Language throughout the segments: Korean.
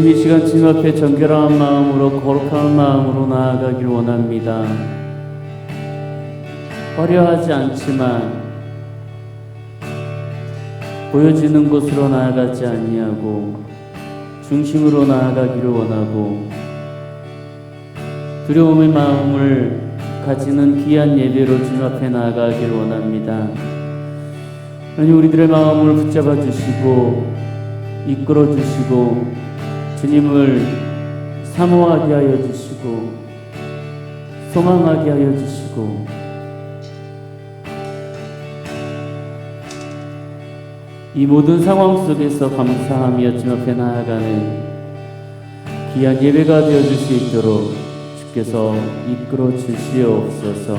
예수님 이 시간 주님 앞에 정결한 마음으로 거룩한 마음으로 나아가길 원합니다. 화려하지 않지만 보여지는 곳으로 나아가지 아니하고 중심으로 나아가기를 원하고 두려움의 마음을 가지는 귀한 예배로 주님 앞에 나아가기를 원합니다. 하나님, 우리들의 마음을 붙잡아 주시고 이끌어 주시고 주님을 사모하게 하여 주시고 소망하게 하여 주시고 이 모든 상황 속에서 감사하며 주님 앞에 나아가는 귀한 예배가 되어줄 수 있도록 주께서 이끌어 주시옵소서.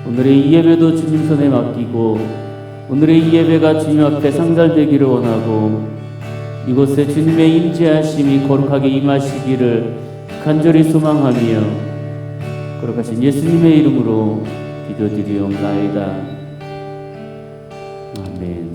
오늘의 이 예배도 주님 손에 맡기고 오늘의 이 예배가 주님 앞에 상달되기를 원하고 이곳에 주님의 임재하심이 거룩하게 임하시기를 간절히 소망하며 거룩하신 예수님의 이름으로 기도드리옵나이다. 아멘.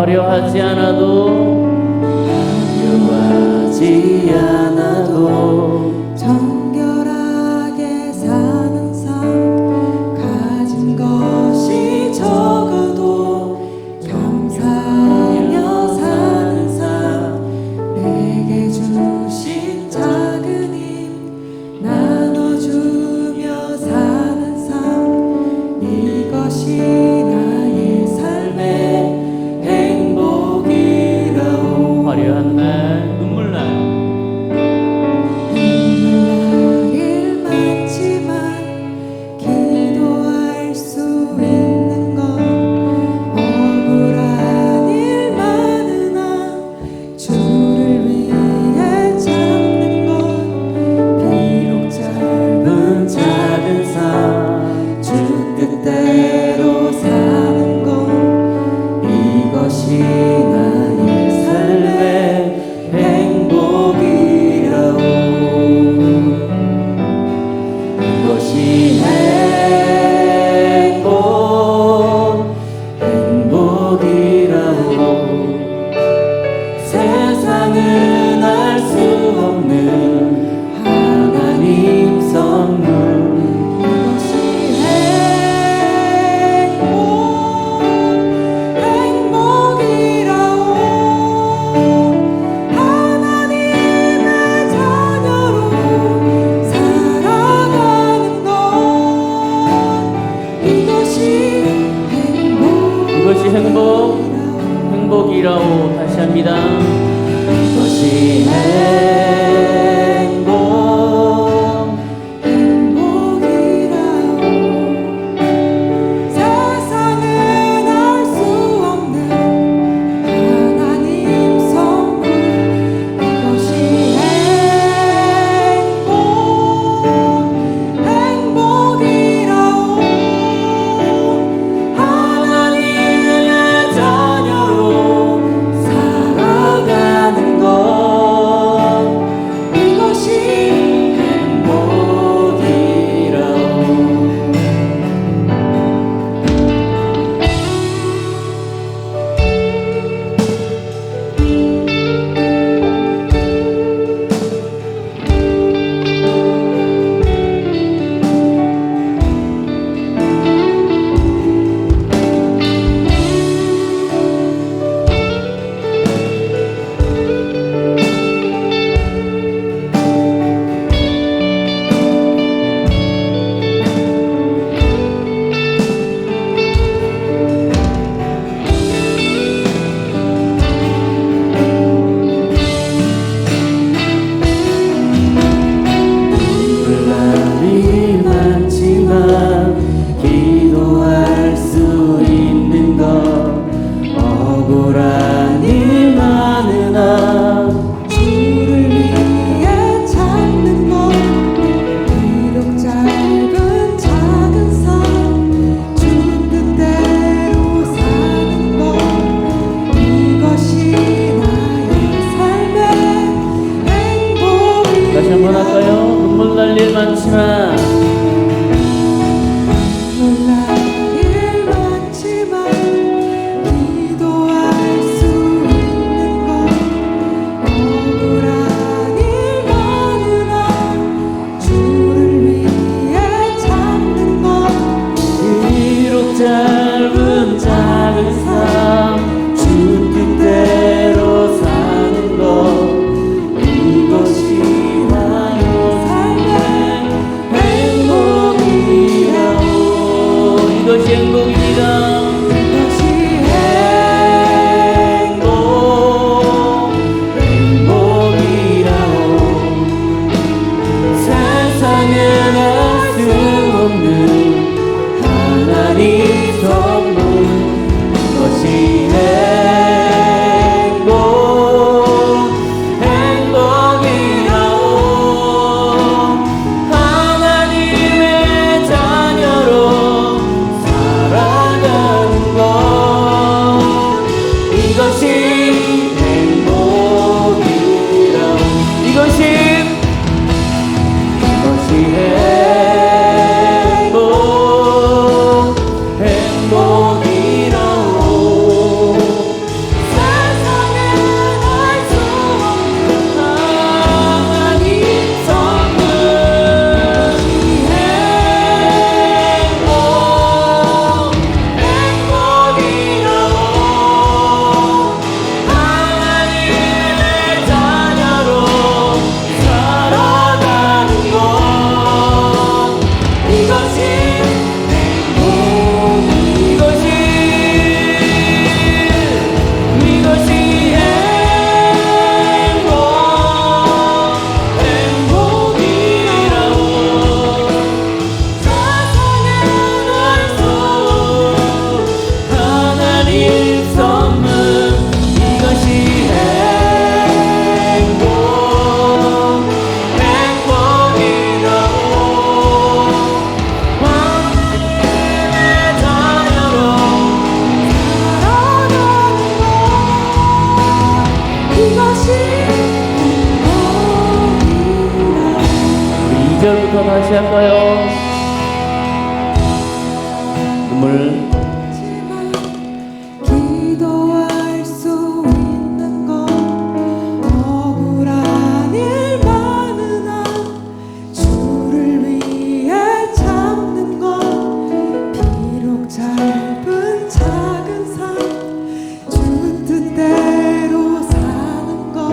화려하지 않아도 정결하게 사는 삶 가진 것이 적어도 감사하며 사는 삶 내게 주신 작은 힘 나눠주며 사는 삶 이것이 나의 삶의 화려한 날, 눈물 날 일 많지만 기도할 수 있는 것 억울한 일 많으나 주를 위해 참는 것 비록 짧은 작은 삶 주 뜻대로 사는 것 이것이 나의 삶의 행복이라 다시 한번 할까요? 눈물 날 일 많지만 놀랄 일 많지만 기도할 수 있는 것 억울한 일 많으나 주를 위해 참는 것 비록 짧은 작은 삶 주 뜻대로 사는 것 이것이 나의 삶의 행복이라오. 이것이 행복이라 이것이 행복이라오. 세상에 알 수 없는 하나님 선물 이것이 행복이라오. 하나님의 자녀로 살아가는 것 이것이 행복이라오. 이것이 행복이라오. 세상에 알 수 없는 하나님 선물 행복이라오. 하나님의 자녀로 살아가는 것 이것이 이절부터 다시 할까요? 눈물 기도할 수 있는 것 억울한 일 많으나 주를 위해 참는 것 비록 짧은 작은 삶 주 뜻대로 사는 것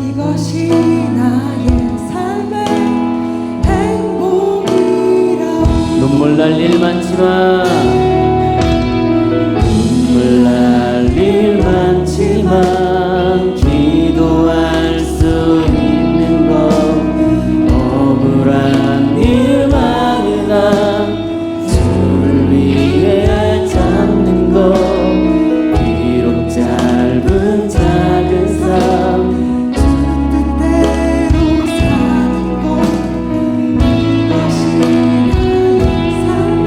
이것이 나의 삶의 행복이라 눈물 날 일 많지만 눈물 날 일 많지만 기도할 수 있는 것 억울한 일 많으나 주를 위해 참는 것 비록 짧은 작은 삶 주 뜻대로 사는 것 이것이 나의 삶의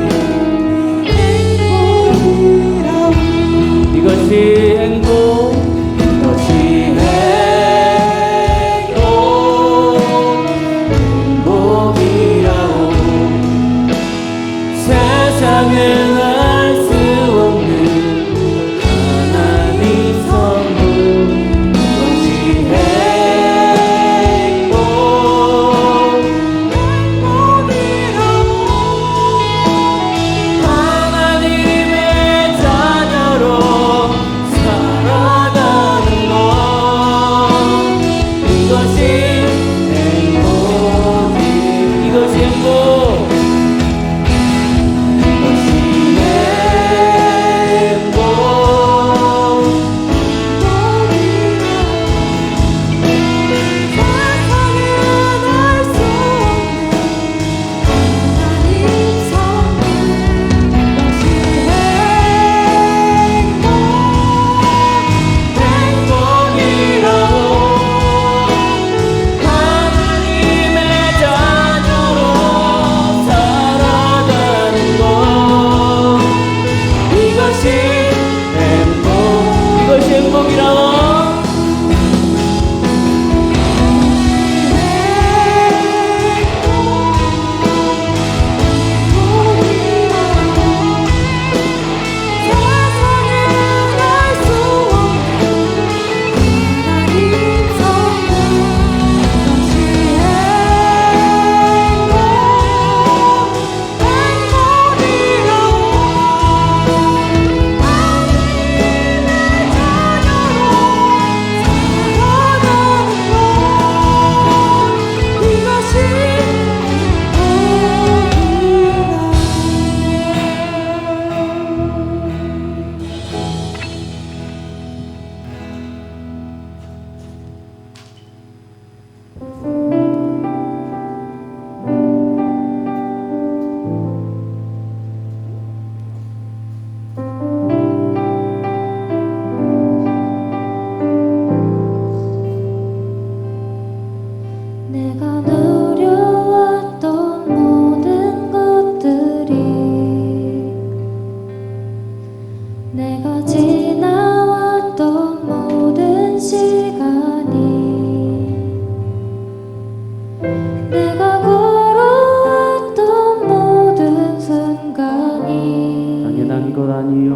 내가 걸어왔던 모든 순간이 당연한 것 아니요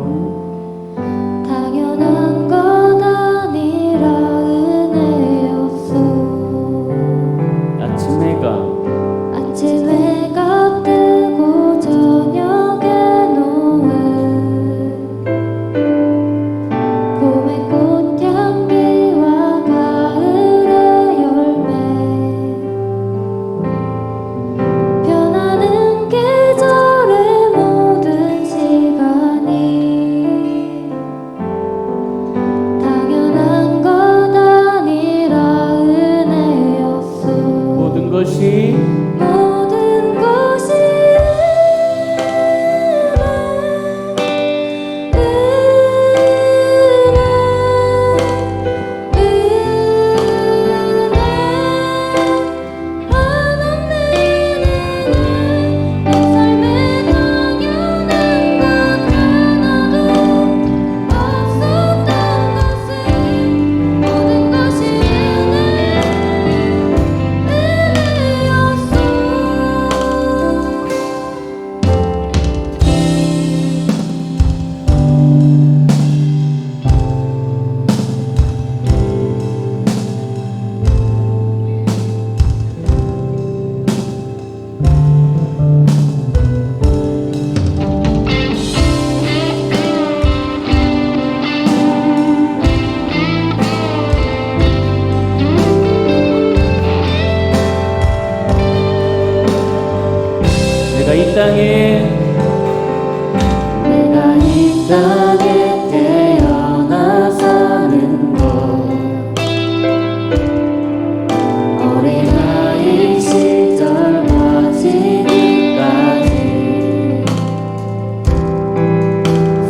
당연한 것 아니라 은혜였어. 아침 해가 아침 해가 뜨고 저녁에 노을 봄의 꽃향기와 가을의 열매 변하는 계절의 모든 시간이 당연한 것 아니라 은혜였어. 모든 것이 모든 것이 내가 이 땅에 내가 이 땅에 태어나 사는 것 어린아이 시절과 지금까지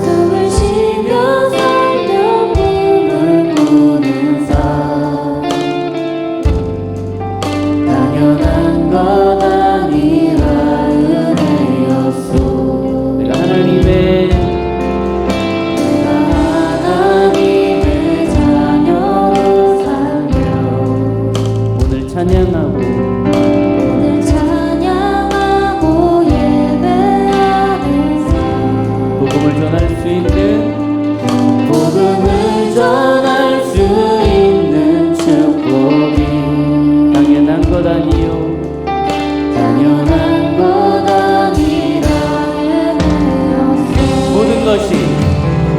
숨을 쉬며 살며 꿈을 꾸는 삶 당연한 것 아니라 은혜였소. 내가 하나님의 자녀로 살며 오늘 찬양하고 오늘 찬양하고 예배하는 삶 복음을 전할 수 있는 복음을 전할 수 있는 축복이 당연한 것 아니요 당연한 것 아니라 은혜였어. 모든 것이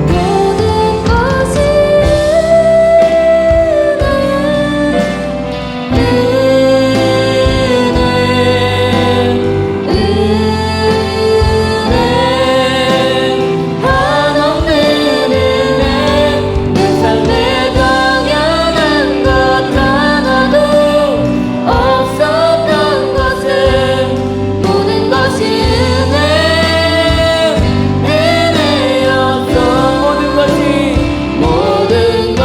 모든 것이 한없는 은혜 내 삶에 당연한 것 하나도 없었던 것은 모든 것이 은혜였어. 모든 것이 모든 것이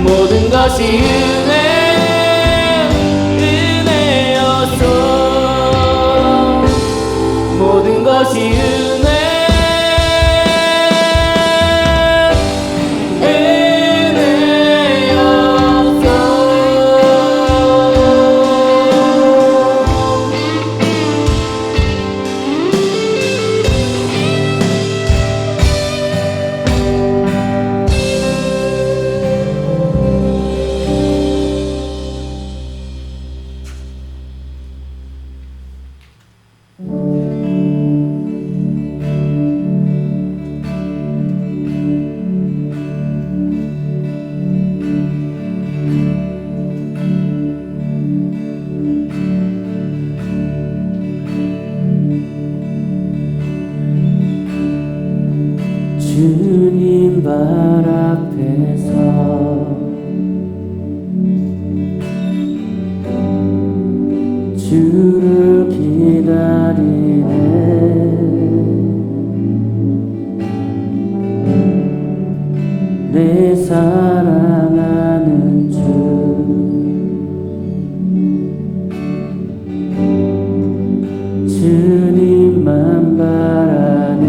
모든 것이 은혜였어. 모든 것이 주를 기다리네. 내 사랑하는 주 주님만 바라네.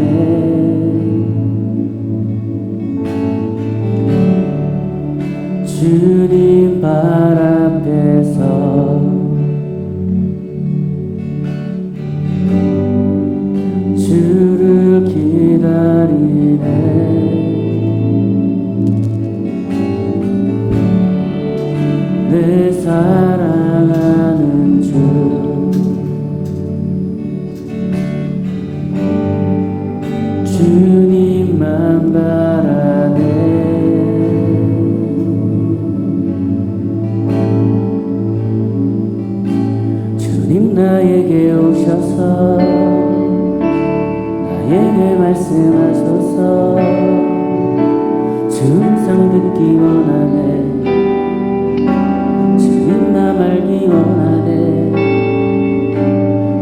주님 발 앞에서 주를 기다리네. 내 사랑하는 주 주님만 바라네. 주님 나에게 오셔서 나에게 말씀하소서. 주 음성 듣기 원하네. 주님 나 말기 원하네.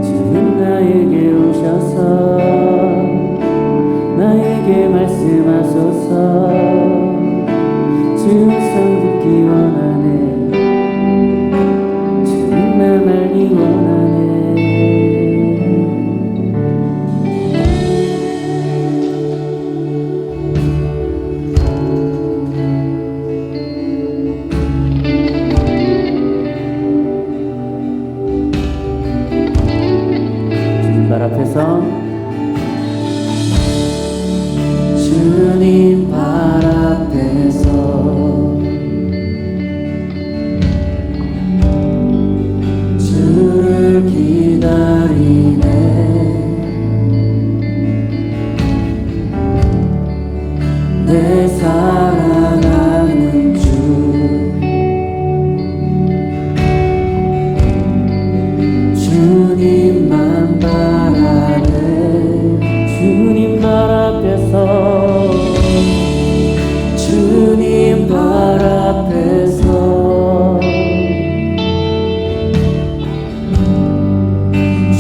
주님 나에게 오셔서 나에게 말씀하소서. 주 음성 듣기 원하네. 주님 나 말기 원하네. 주님 발 앞에서 주님 발 앞에서 주를 기다리네. 내 사랑하는 주 주님만 바라네. 주님 발 앞에서 주님 발 앞에서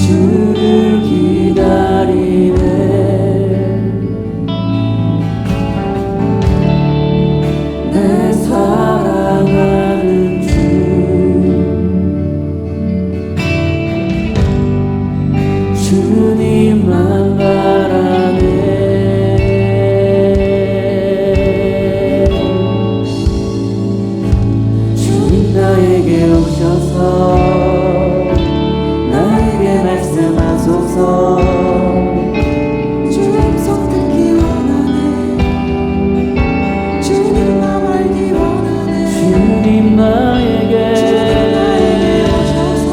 주를 기다리네. 내 사랑하는 주 주님만 바라네. 주님 나에게 오셔서 나에게 말씀하소서. 주 음성 듣기 원하네. 주님 나 말기 원하네. 주님 나에게 오셔서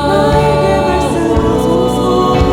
나에게 말씀하소서.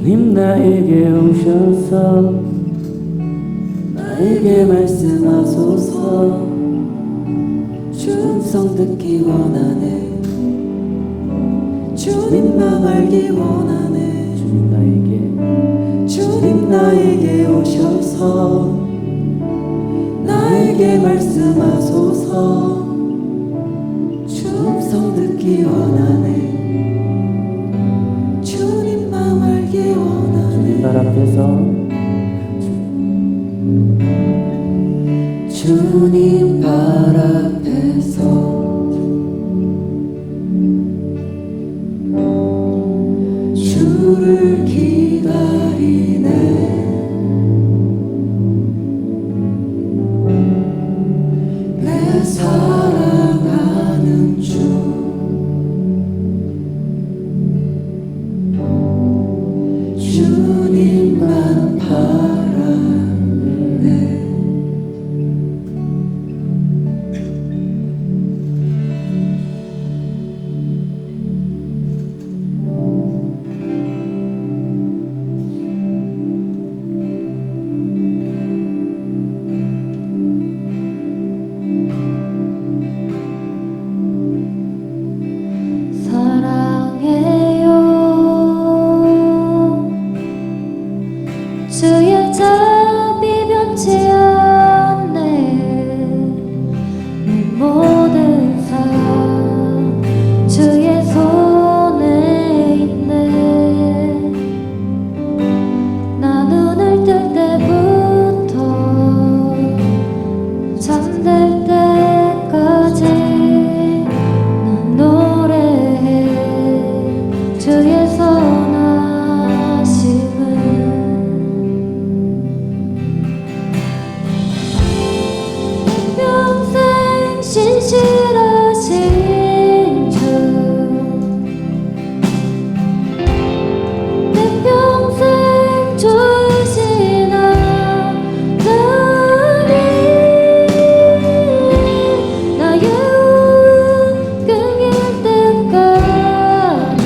주님 나에게 오셔서 나에게 말씀하소서. 주음성 듣기 원하네. 주님만 알기 원하네. 주님 나에게 오셔서 나에게 말씀하소서. 주음성 듣기 원하네. 주님 맘 알기 원하네. 주님 발 앞에서 주님 발 앞에서 주를 기다리네. 내 사랑하는 주 주님만 바라네. 주의 선하심을 평생 신실하신 주 내 평생 주신 하나님 나의 운 끊길 때까지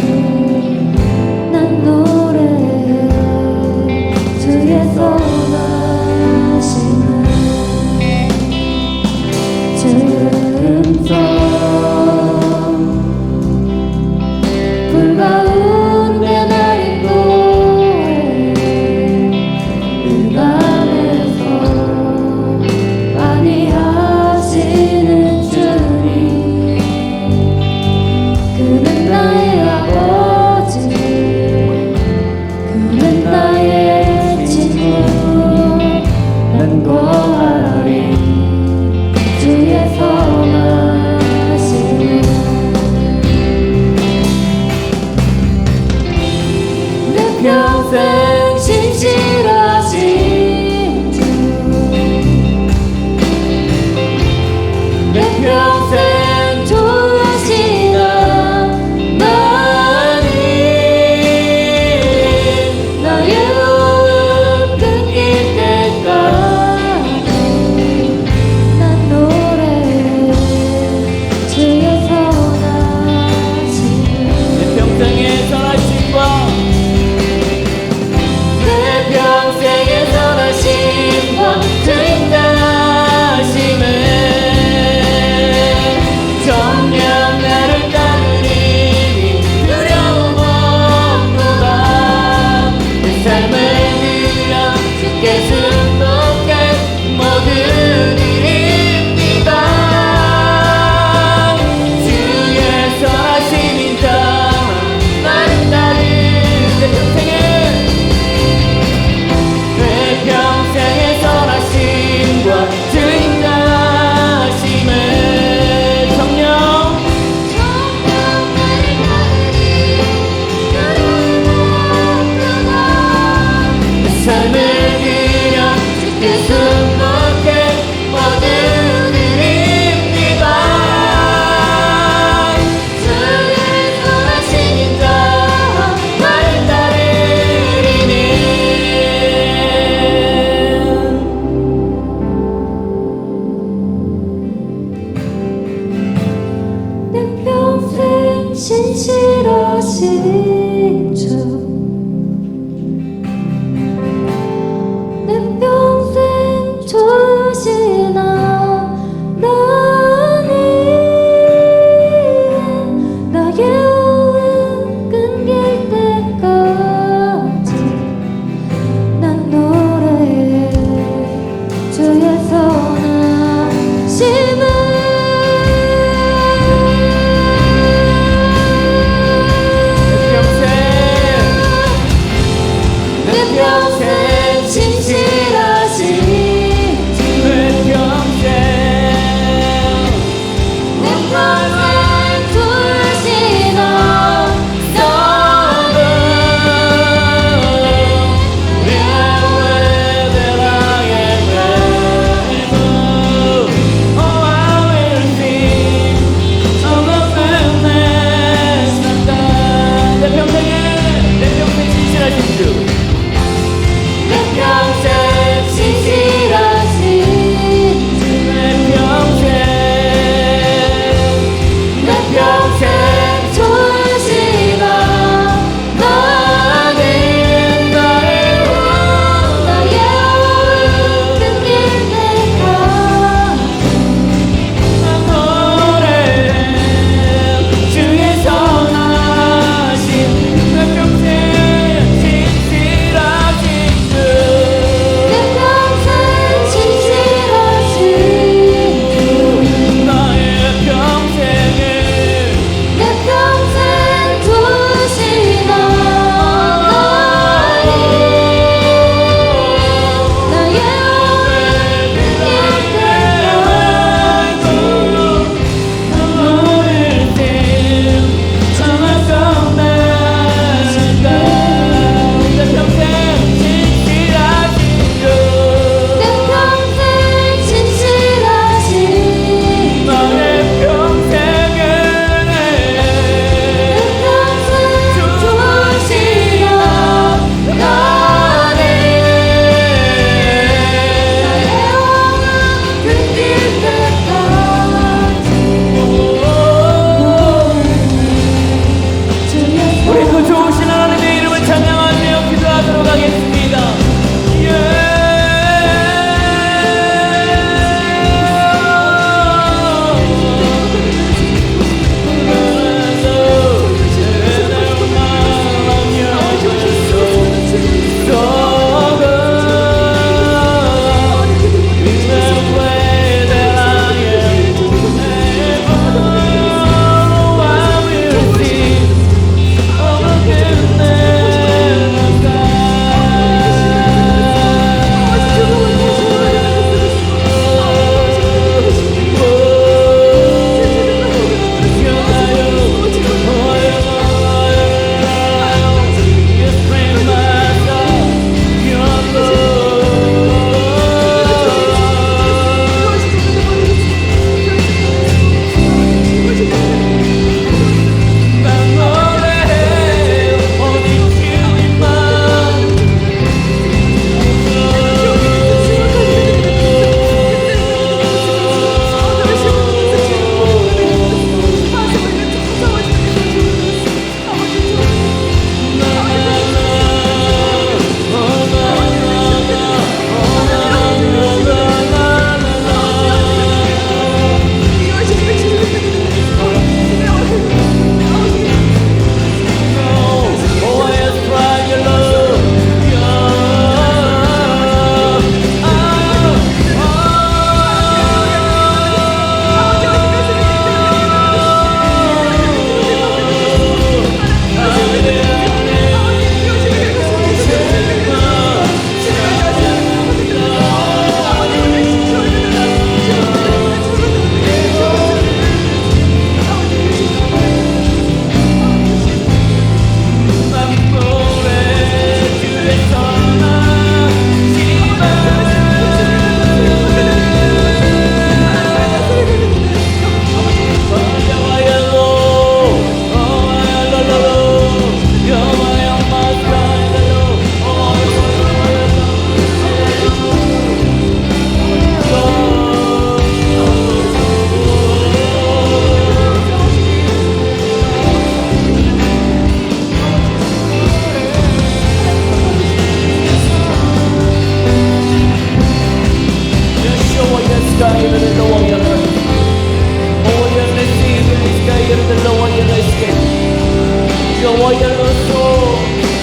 soul.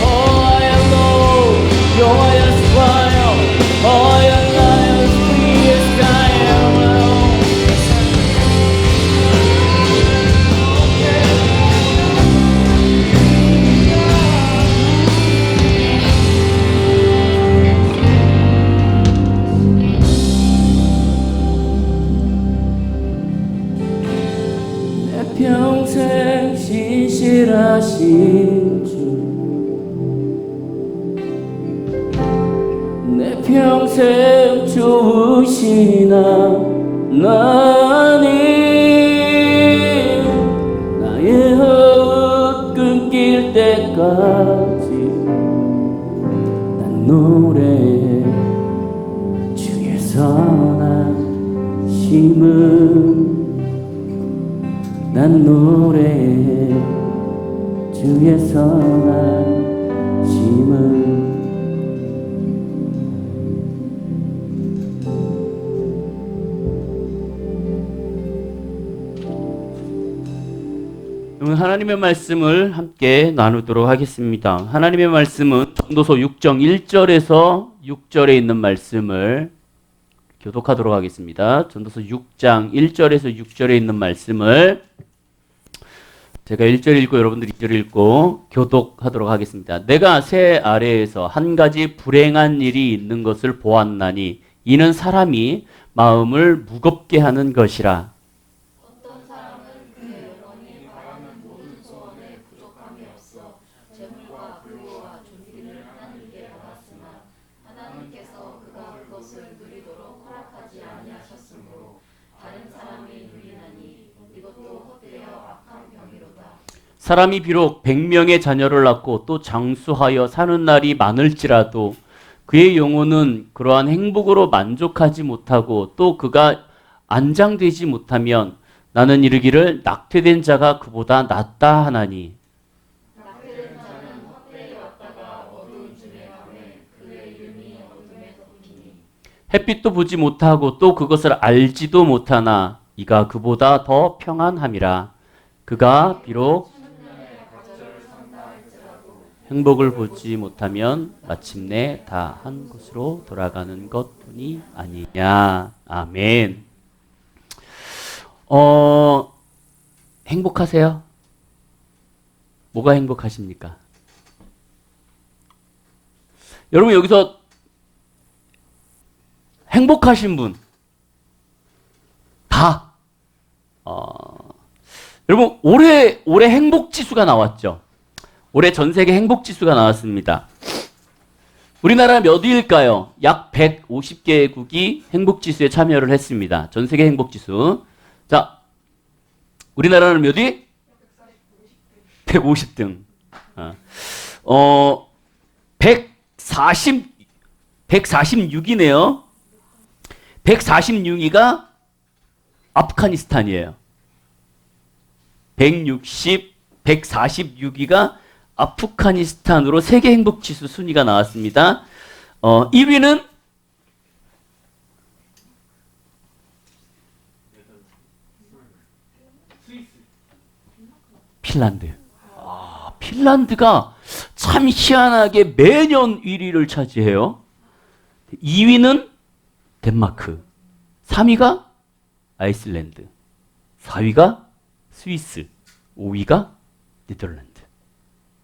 Oh, I am Lord, your highest fire. Oh, I am lion, free as I am. 내 평생 신실하신 주, 내 평생 좋으신 하나님, 나의 허울 끊길 때까지 난 노래해 주의 선하심은. 난 노래해 주의 선하심은. 오늘 하나님의 말씀을 함께 나누도록 하겠습니다. 하나님의 말씀은 전도서 6장 1절에서 6절에 있는 말씀을 교독하도록 하겠습니다. 전도서 6장 1절에서 6절에 있는 말씀을 제가 1절 읽고 여러분들이 2절 읽고 교독하도록 하겠습니다. 내가 새 아래에서 한 가지 불행한 일이 있는 것을 보았나니 이는 사람이 마음을 무겁게 하는 것이라. 사람이 비록 100명의 자녀를 낳고 또 장수하여 사는 날이 많을지라도 그의 영혼은 그러한 행복으로 만족하지 못하고 또 그가 안장되지 못하면 나는 이르기를 낙태된 자가 그보다 낫다 하나니. 낙태된 자는 헛되이 왔다가 어두운 중에 밤에 그의 이름이 어둠에 덮이니. 햇빛도 보지 못하고 또 그것을 알지도 못하나 이가 그보다 더 평안함이라. 그가 비록 행복을 보지 못하면 마침내 다 한 곳으로 돌아가는 것뿐이 아니냐. 아멘. 행복하세요? 뭐가 행복하십니까? 여러분 여기서 행복하신 분 다 여러분 올해 행복 지수가 나왔죠. 올해 전 세계 행복 지수가 나왔습니다. 우리나라 몇 위일까요? 약 150개국이 행복 지수에 참여를 했습니다. 전 세계 행복 지수. 자, 우리나라는 몇 위? 150등. 146이네요. 146위가 아프가니스탄이에요. 146위가 아프가니스탄으로 세계 행복 지수 순위가 나왔습니다. 1위는 핀란드. 핀란드가 참 희한하게 매년 1위를 차지해요. 2위는 덴마크, 3위가 아이슬란드, 4위가 스위스, 5위가 네덜란드.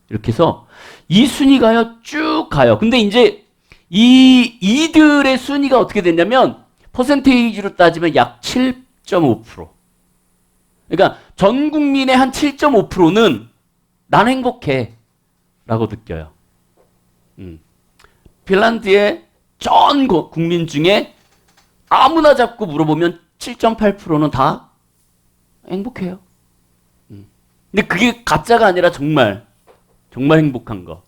이렇게 해서 이 순위가요 쭉 가요. 근데 이제 이들의 순위가 어떻게 됐냐면 퍼센테이지로 따지면 약 7.5%. 그러니까 전 국민의 한 7.5%는 난 행복해 라고 느껴요. 핀란드의 전 국민 중에 아무나 잡고 물어보면 7.8%는 다 행복해요. 근데 그게 가짜가 아니라 정말 행복한 거.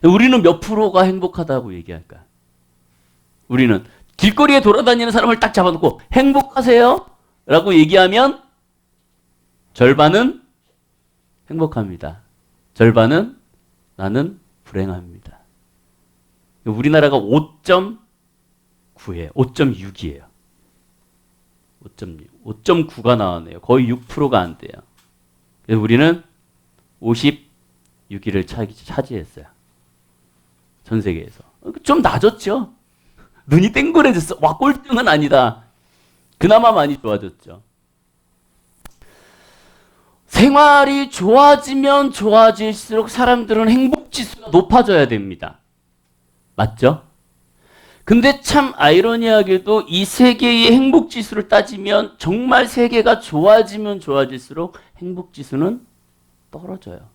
우리는 몇 프로가 행복하다고 얘기할까? 우리는 길거리에 돌아다니는 사람을 딱 잡아놓고 행복하세요? 라고 얘기하면 절반은 행복합니다. 절반은 나는 불행합니다. 우리나라가 5.9예요. 5.6이에요. 5.6. 5.9가 나왔네요. 거의 6%가 안 돼요. 그래서 우리는 6위를 차지했어요. 전 세계에서. 좀 낮았죠. 눈이 땡그레졌어. 와, 꼴등은 아니다. 그나마 많이 좋아졌죠. 생활이 좋아지면 좋아질수록 사람들은 행복지수가 높아져야 됩니다. 맞죠? 근데 참 아이러니하게도 이 세계의 행복지수를 따지면 정말 세계가 좋아지면 좋아질수록 행복지수는 떨어져요.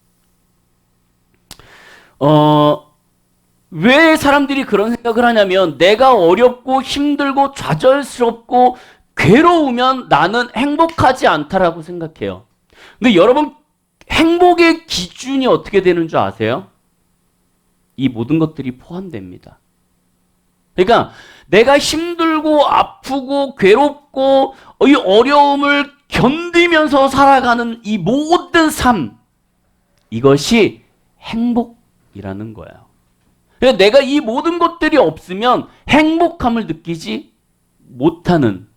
왜 사람들이 그런 생각을 하냐면 내가 어렵고 힘들고 좌절스럽고 괴로우면 나는 행복하지 않다라고 생각해요. 근데 여러분 행복의 기준이 어떻게 되는 줄 아세요? 이 모든 것들이 포함됩니다. 그러니까 내가 힘들고 아프고 괴롭고 이 어려움을 견디면서 살아가는 이 모든 삶, 이것이 행복이라는 거예요. 그러니까 내가 이 모든 것들이 없으면 행복함을 느끼지 못하는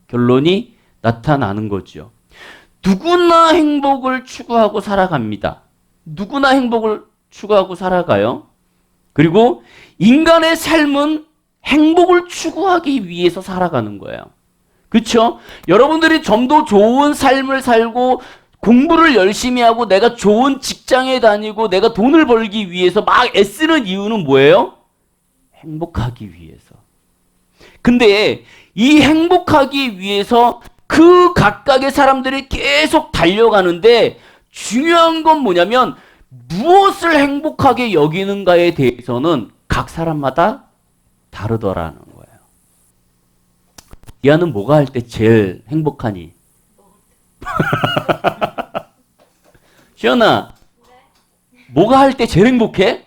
결론이 나타나는 거죠. 누구나 행복을 추구하고 살아갑니다. 누구나 행복을 추구하고 살아가요. 그리고 인간의 삶은 행복을 추구하기 위해서 살아가는 거예요. 그렇죠? 여러분들이 좀 더 좋은 삶을 살고 공부를 열심히 하고 내가 좋은 직장에 다니고 내가 돈을 벌기 위해서 막 애쓰는 이유는 뭐예요? 행복하기 위해서. 근데 이 행복하기 위해서 그 각각의 사람들이 계속 달려가는데 중요한 건 뭐냐면 무엇을 행복하게 여기는가에 대해서는 각 사람마다 다르더라는 거예요. 야는 뭐가 할 때 제일 행복하니? 시연아, 뭐가 할 때 제일 행복해?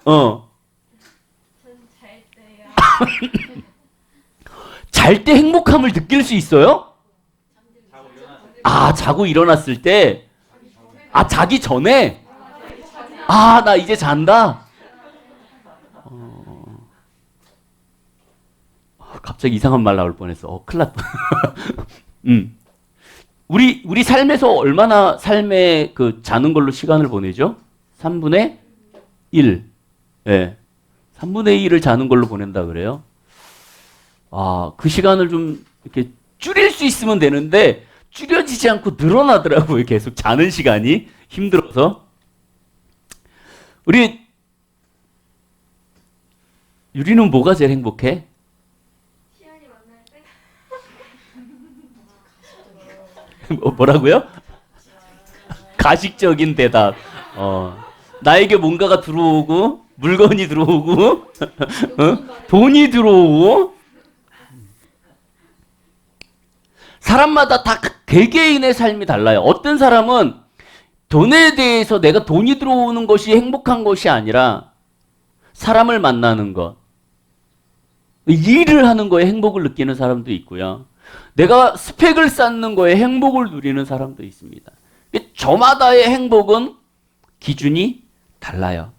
저요? 전 잘 때요. 잘 때 행복함을 느낄 수 있어요? 아, 자고 일어났을 때? 아, 자기 전에? 아, 나 이제 잔다? 갑자기 이상한 말 나올 뻔했어. 큰일 났다. 우리 삶에서 얼마나 삶에 그 자는 걸로 시간을 보내죠? 3분의 1. 예. 3분의 1을 자는 걸로 보낸다 그래요. 아, 그 시간을 좀 이렇게 줄일 수 있으면 되는데 줄여지지 않고 늘어나더라고요. 계속 자는 시간이 힘들어서. 우리 유리는 뭐가 제일 행복해? 시연이 만날 때? 뭐라고요? 가식적인 대답. 나에게 뭔가가 들어오고 물건이 들어오고 돈이 들어오고. 사람마다 다 개개인의 삶이 달라요. 어떤 사람은 돈에 대해서 내가 돈이 들어오는 것이 행복한 것이 아니라 사람을 만나는 것, 일을 하는 거에 행복을 느끼는 사람도 있고요. 내가 스펙을 쌓는 거에 행복을 누리는 사람도 있습니다. 저마다의 행복은 기준이 달라요.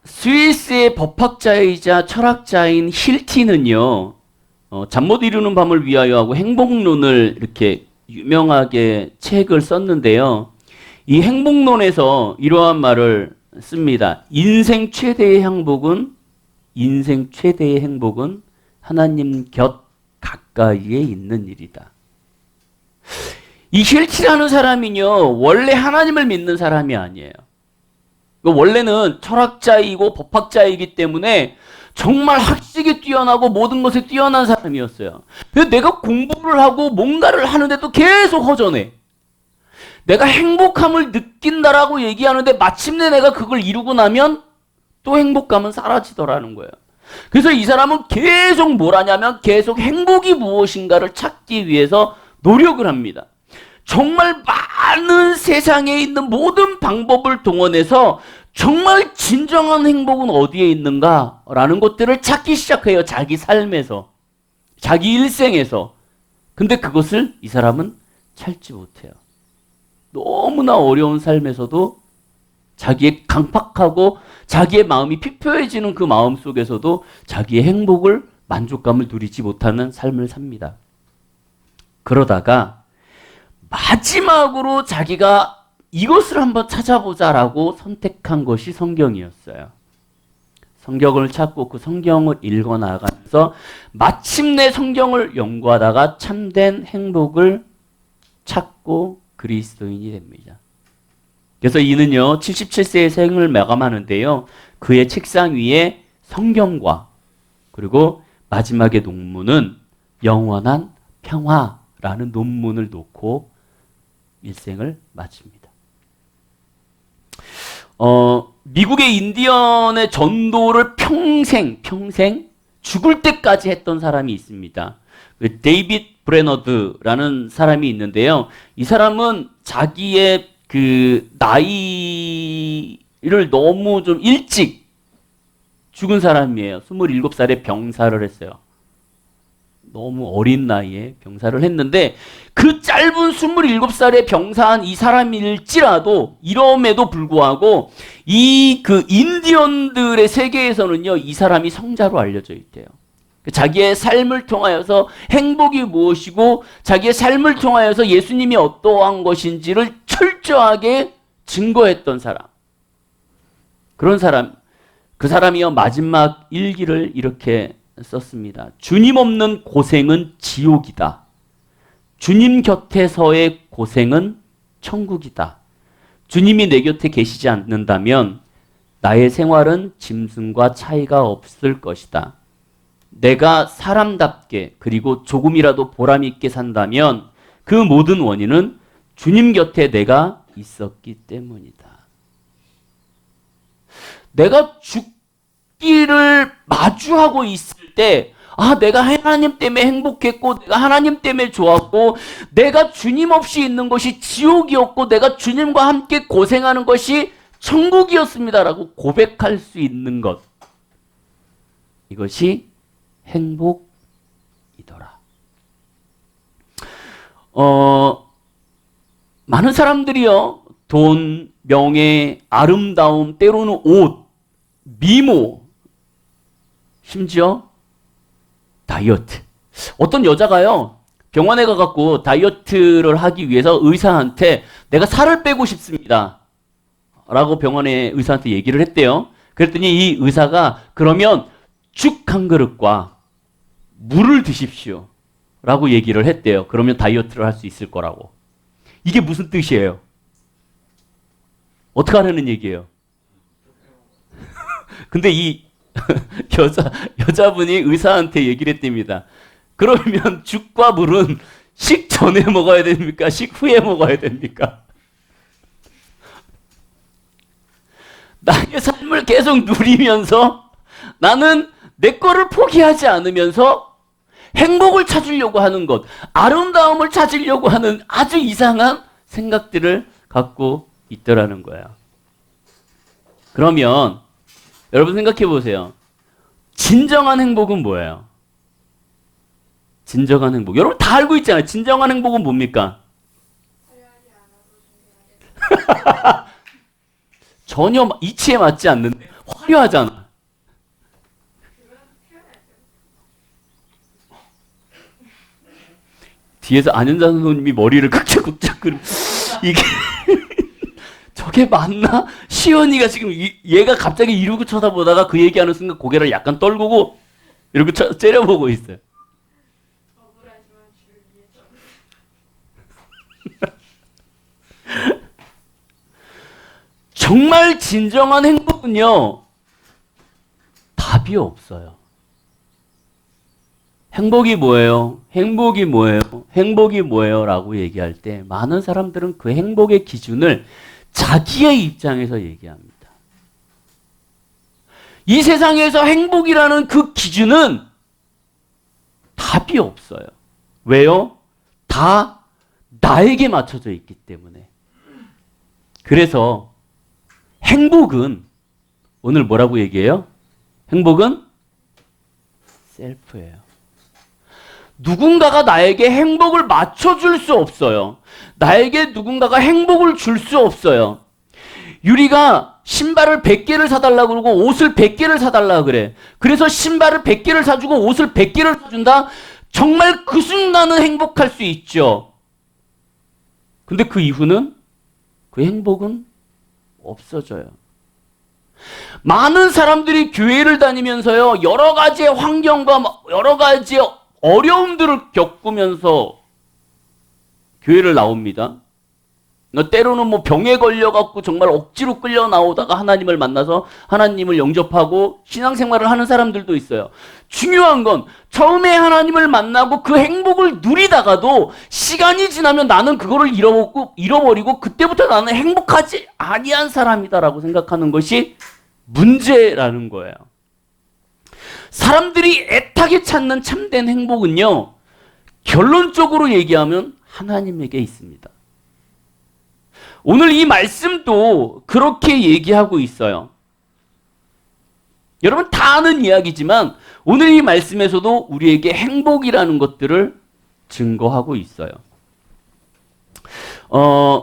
스위스의 법학자이자 철학자인 힐티는요, 잠 못 이루는 밤을 위하여 하고 행복론을 이렇게 유명하게 책을 썼는데요. 이 행복론에서 이러한 말을 씁니다. 인생 최대의 행복은 하나님 곁 가까이에 있는 일이다. 이 힐티라는 사람이요, 원래 하나님을 믿는 사람이 아니에요. 원래는 철학자이고 법학자이기 때문에 정말 학식이 뛰어나고 모든 것에 뛰어난 사람이었어요. 근데 내가 공부를 하고 뭔가를 하는데도 계속 허전해. 내가 행복함을 느낀다라고 얘기하는데 마침내 내가 그걸 이루고 나면 또 행복감은 사라지더라는 거예요. 그래서 이 사람은 계속 뭘 하냐면 계속 행복이 무엇인가를 찾기 위해서 노력을 합니다. 정말 많은 세상에 있는 모든 방법을 동원해서 정말 진정한 행복은 어디에 있는가라는 것들을 찾기 시작해요. 자기 삶에서, 자기 일생에서. 근데 그것을 이 사람은 찾지 못해요. 너무나 어려운 삶에서도 자기의 강팍하고 자기의 마음이 피폐해지는 그 마음 속에서도 자기의 행복을, 만족감을 누리지 못하는 삶을 삽니다. 그러다가 마지막으로 자기가 이것을 한번 찾아보자라고 선택한 것이 성경이었어요. 성경을 찾고 그 성경을 읽어 나가면서 마침내 성경을 연구하다가 참된 행복을 찾고 그리스도인이 됩니다. 그래서 이는요 77세의 생을 마감하는데요. 그의 책상 위에 성경과 그리고 마지막의 논문은 영원한 평화라는 논문을 놓고 일생을 마칩니다. 미국의 인디언의 전도를 평생 죽을 때까지 했던 사람이 있습니다. 그 데이빗 브레너드라는 사람이 있는데요. 이 사람은 자기의 그 나이를 너무 좀 일찍 죽은 사람이에요. 27살에 병사를 했어요. 너무 어린 나이에 병사를 했는데 그 짧은 27살에 병사한 이 사람일지라도 이럼에도 불구하고 이 그 인디언들의 세계에서는요 이 사람이 성자로 알려져 있대요. 자기의 삶을 통하여서 행복이 무엇이고 자기의 삶을 통하여서 예수님이 어떠한 것인지를 철저하게 증거했던 사람. 그런 사람, 그 사람이요 마지막 일기를 이렇게 썼습니다. 주님 없는 고생은 지옥이다. 주님 곁에서의 고생은 천국이다. 주님이 내 곁에 계시지 않는다면 나의 생활은 짐승과 차이가 없을 것이다. 내가 사람답게 그리고 조금이라도 보람 있게 산다면 그 모든 원인은 주님 곁에 내가 있었기 때문이다. 내가 죽기를 마주하고 있을 때 내가 하나님 때문에 행복했고 내가 하나님 때문에 좋았고 내가 주님 없이 있는 것이 지옥이었고 내가 주님과 함께 고생하는 것이 천국이었습니다라고 고백할 수 있는 것. 이것이 행복이더라. 많은 사람들이요. 돈, 명예, 아름다움, 때로는 옷, 미모, 심지어 다이어트. 어떤 여자가요. 병원에 가갖고 다이어트를 하기 위해서 의사한테 내가 살을 빼고 싶습니다. 라고 병원의 의사한테 얘기를 했대요. 그랬더니 이 의사가 그러면 죽 한 그릇과 물을 드십시오. 라고 얘기를 했대요. 그러면 다이어트를 할 수 있을 거라고. 이게 무슨 뜻이에요? 어떻게 하라는 얘기예요? 근데 이 여자분이 의사한테 얘기를 했답니다. 그러면 죽과 물은 식 전에 먹어야 됩니까? 식 후에 먹어야 됩니까? 나의 삶을 계속 누리면서 나는 내 거를 포기하지 않으면서 행복을 찾으려고 하는 것, 아름다움을 찾으려고 하는 아주 이상한 생각들을 갖고 있더라는 거예요. 그러면 여러분 생각해 보세요. 진정한 행복은 뭐예요? 진정한 행복. 여러분 다 알고 있잖아요. 진정한 행복은 뭡니까? 전혀 이치에 맞지 않는데 화려하잖아. 뒤에서 안현자 선생님이 머리를 극작극작 이게 저게 맞나? 시연이가 지금 얘가 갑자기 이러고 쳐다보다가 그 얘기하는 순간 고개를 약간 떨구고 이러고 째려보고 있어요. 정말 진정한 행복은요 답이 없어요. 행복이 뭐예요? 행복이 뭐예요? 행복이 뭐예요? 라고 얘기할 때 많은 사람들은 그 행복의 기준을 자기의 입장에서 얘기합니다. 이 세상에서 행복이라는 그 기준은 답이 없어요. 왜요? 다 나에게 맞춰져 있기 때문에. 그래서 행복은 오늘 뭐라고 얘기해요? 행복은 셀프예요. 누군가가 나에게 행복을 맞춰줄 수 없어요. 나에게 누군가가 행복을 줄 수 없어요. 유리가 신발을 100개를 사달라고 그러고 옷을 100개를 사달라고 그래. 그래서 신발을 100개를 사주고 옷을 100개를 사준다? 정말 그 순간은 행복할 수 있죠. 근데 그 이후는 그 행복은 없어져요. 많은 사람들이 교회를 다니면서요, 여러 가지의 환경과 여러 가지의 어려움들을 겪으면서 교회를 나옵니다. 때로는 뭐 병에 걸려갖고 정말 억지로 끌려 나오다가 하나님을 만나서 하나님을 영접하고 신앙생활을 하는 사람들도 있어요. 중요한 건 처음에 하나님을 만나고 그 행복을 누리다가도 시간이 지나면 나는 그거를 잃어버리고 그때부터 나는 행복하지 아니한 사람이다라고 생각하는 것이 문제라는 거예요. 사람들이 애타게 찾는 참된 행복은요, 결론적으로 얘기하면 하나님에게 있습니다. 오늘 이 말씀도 그렇게 얘기하고 있어요. 여러분 다 아는 이야기지만 오늘 이 말씀에서도 우리에게 행복이라는 것들을 증거하고 있어요.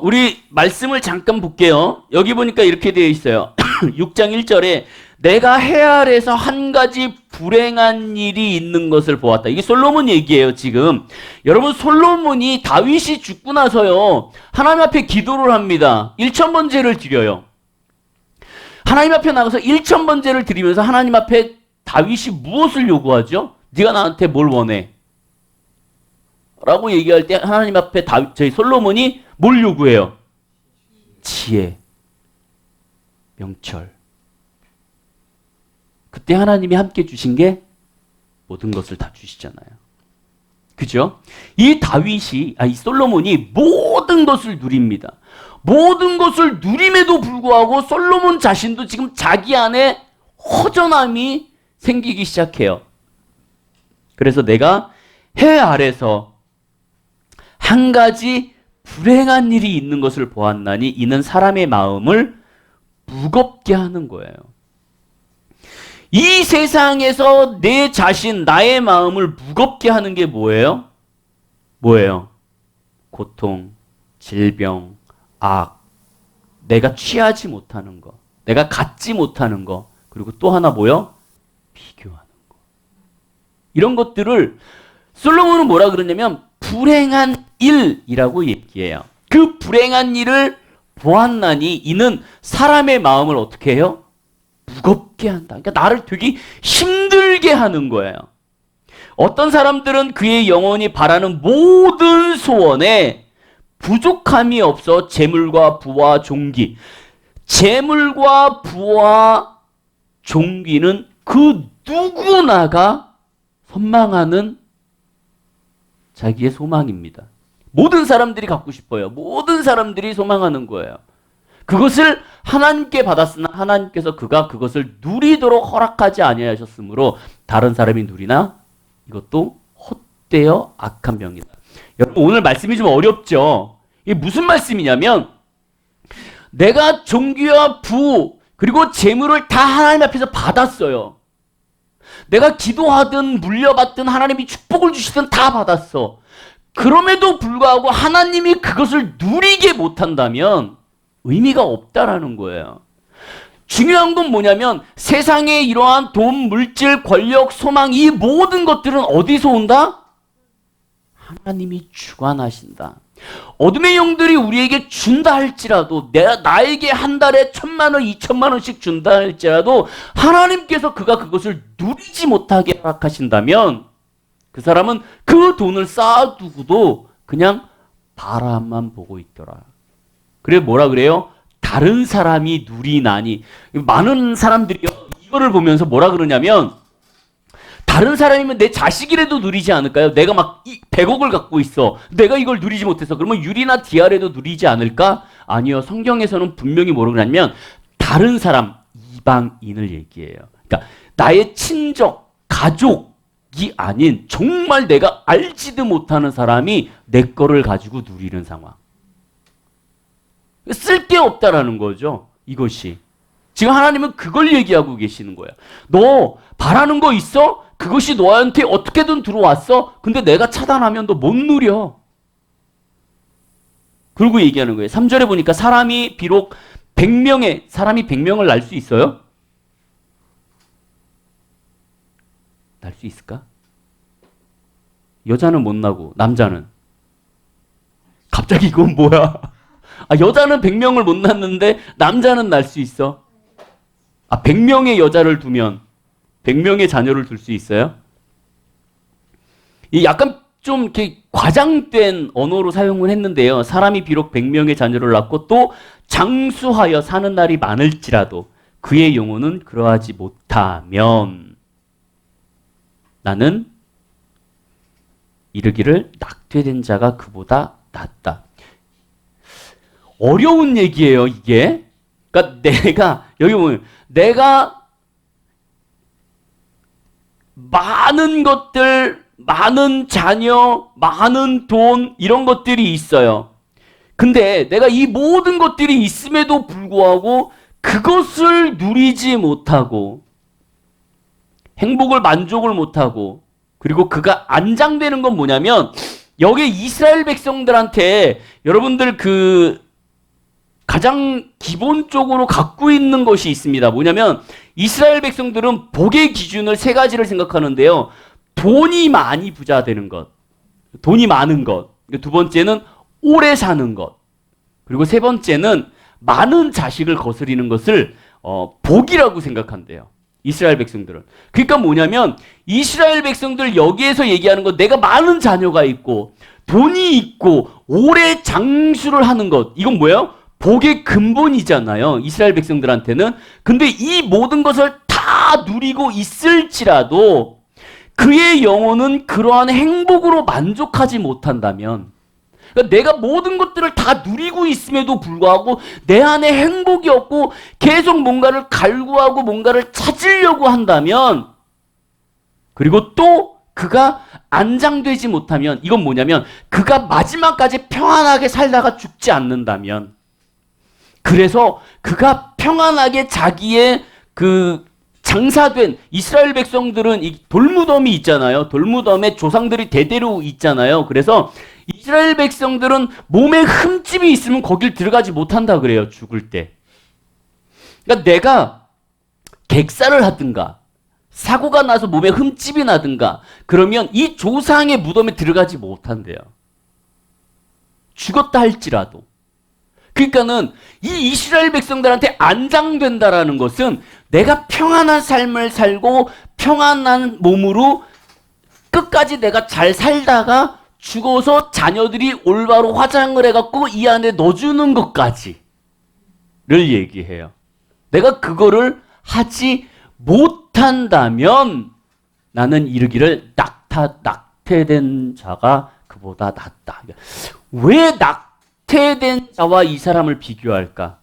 우리 말씀을 잠깐 볼게요. 여기 보니까 이렇게 되어 있어요. 6장 1절에 내가 해 아래서 한 가지 불행한 일이 있는 것을 보았다. 이게 솔로몬 얘기예요, 지금. 여러분, 솔로몬이 다윗이 죽고 나서요, 하나님 앞에 기도를 합니다. 1000번제를 드려요. 하나님 앞에 나가서 1000번제를 드리면서 하나님 앞에 다윗이 무엇을 요구하죠? 네가 나한테 뭘 원해? 라고 얘기할 때 하나님 앞에 저희 솔로몬이 뭘 요구해요? 지혜, 명철. 그때 하나님이 함께 주신 게 모든 것을 다 주시잖아요. 그죠? 이 솔로몬이 모든 것을 누립니다. 모든 것을 누림에도 불구하고 솔로몬 자신도 지금 자기 안에 허전함이 생기기 시작해요. 그래서 내가 해 아래서 한 가지 불행한 일이 있는 것을 보았나니 이는 사람의 마음을 무겁게 하는 거예요. 이 세상에서 내 자신, 나의 마음을 무겁게 하는 게 뭐예요? 뭐예요? 고통, 질병, 악, 내가 취하지 못하는 거, 내가 갖지 못하는 거, 그리고 또 하나 뭐요? 비교하는 거. 이런 것들을 솔로몬은 뭐라 그러냐면 불행한 일이라고 얘기해요. 그 불행한 일을 보았나니 이는 사람의 마음을 어떻게 해요? 무겁게 한다. 그러니까 나를 되게 힘들게 하는 거예요. 어떤 사람들은 그의 영혼이 바라는 모든 소원에 부족함이 없어 재물과 부와 종기. 재물과 부와 종기는 그 누구나가 선망하는 자기의 소망입니다. 모든 사람들이 갖고 싶어요. 모든 사람들이 소망하는 거예요. 그것을 하나님께 받았으나 하나님께서 그것을 누리도록 허락하지 아니하셨으므로 다른 사람이 누리나 이것도 헛되어 악한 병이다. 여러분 오늘 말씀이 좀 어렵죠? 이게 무슨 말씀이냐면 내가 종기와 부 그리고 재물을 다 하나님 앞에서 받았어요. 내가 기도하든 물려받든 하나님이 축복을 주시든 다 받았어. 그럼에도 불구하고 하나님이 그것을 누리게 못한다면 의미가 없다라는 거예요. 중요한 건 뭐냐면 세상의 이러한 돈, 물질, 권력, 소망 이 모든 것들은 어디서 온다? 하나님이 주관하신다. 어둠의 영들이 우리에게 준다 할지라도 나에게 한 달에 1000만 원, 2000만 원씩 준다 할지라도 하나님께서 그것을 누리지 못하게 허락하신다면 그 사람은 그 돈을 쌓아두고도 그냥 바람만 보고 있더라. 그래 뭐라 그래요? 다른 사람이 누리나니. 많은 사람들이 이거를 보면서 뭐라 그러냐면 다른 사람이면 내 자식이라도 누리지 않을까요? 내가 막 100억을 갖고 있어. 내가 이걸 누리지 못해서 그러면 유리나 디아라도 누리지 않을까? 아니요. 성경에서는 분명히 뭐라고 하냐면 다른 사람, 이방인을 얘기해요. 그러니까 나의 친족, 가족이 아닌 정말 내가 알지도 못하는 사람이 내 거를 가지고 누리는 상황. 쓸데없다라는 거죠. 이것이. 지금 하나님은 그걸 얘기하고 계시는 거예요. 너 바라는 거 있어? 그것이 너한테 어떻게든 들어왔어? 근데 내가 차단하면 너 못 누려. 그러고 얘기하는 거예요. 3절에 보니까 사람이 100명을 낳을 수 있어요? 낳을 수 있을까? 여자는 못 나고 남자는? 갑자기 이건 뭐야? 아, 여자는 100명을 못 낳는데 남자는 낳을 수 있어? 아, 100명의 여자를 두면 100명의 자녀를 둘 수 있어요? 이 약간 좀 이렇게 과장된 언어로 사용을 했는데요. 사람이 비록 100명의 자녀를 낳고 또 장수하여 사는 날이 많을지라도 그의 영혼은 그러하지 못하면 나는 이르기를 낙태된 자가 그보다 낫다. 어려운 얘기예요, 이게. 그러니까 내가 여기 보면 내가 많은 것들, 많은 자녀, 많은 돈 이런 것들이 있어요. 근데 내가 이 모든 것들이 있음에도 불구하고 그것을 누리지 못하고 행복을 만족을 못하고 그리고 그가 안장되는 건 뭐냐면 여기 이스라엘 백성들한테 여러분들 그 가장 기본적으로 갖고 있는 것이 있습니다. 뭐냐면 이스라엘 백성들은 복의 기준을 세 가지를 생각하는데요. 돈이 많이 부자 되는 것, 돈이 많은 것, 두 번째는 오래 사는 것, 그리고 세 번째는 많은 자식을 거스리는 것을 복이라고 생각한대요. 이스라엘 백성들은. 그러니까 뭐냐면 이스라엘 백성들 여기에서 얘기하는 건 내가 많은 자녀가 있고 돈이 있고 오래 장수를 하는 것. 이건 뭐예요? 복의 근본이잖아요. 이스라엘 백성들한테는. 근데 이 모든 것을 다 누리고 있을지라도 그의 영혼은 그러한 행복으로 만족하지 못한다면 그러니까 내가 모든 것들을 다 누리고 있음에도 불구하고 내 안에 행복이 없고 계속 뭔가를 갈구하고 뭔가를 찾으려고 한다면 그리고 또 그가 안장되지 못하면 이건 뭐냐면 그가 마지막까지 평안하게 살다가 죽지 않는다면 그래서 그가 평안하게 자기의 그 장사된 이스라엘 백성들은 이 돌무덤이 있잖아요. 돌무덤에 조상들이 대대로 있잖아요. 그래서 이스라엘 백성들은 몸에 흠집이 있으면 거길 들어가지 못한다 그래요. 죽을 때. 그러니까 내가 객사를 하든가 사고가 나서 몸에 흠집이 나든가 그러면 이 조상의 무덤에 들어가지 못한대요. 죽었다 할지라도. 그러니까는 이 이스라엘 백성들한테 안장된다라는 것은 내가 평안한 삶을 살고 평안한 몸으로 끝까지 내가 잘 살다가 죽어서 자녀들이 올바로 화장을 해갖고 이 안에 넣어주는 것까지를 얘기해요. 내가 그거를 하지 못한다면 나는 이르기를 낙태된 자가 그보다 낫다. 왜 낙태된 자와 이 사람을 비교할까?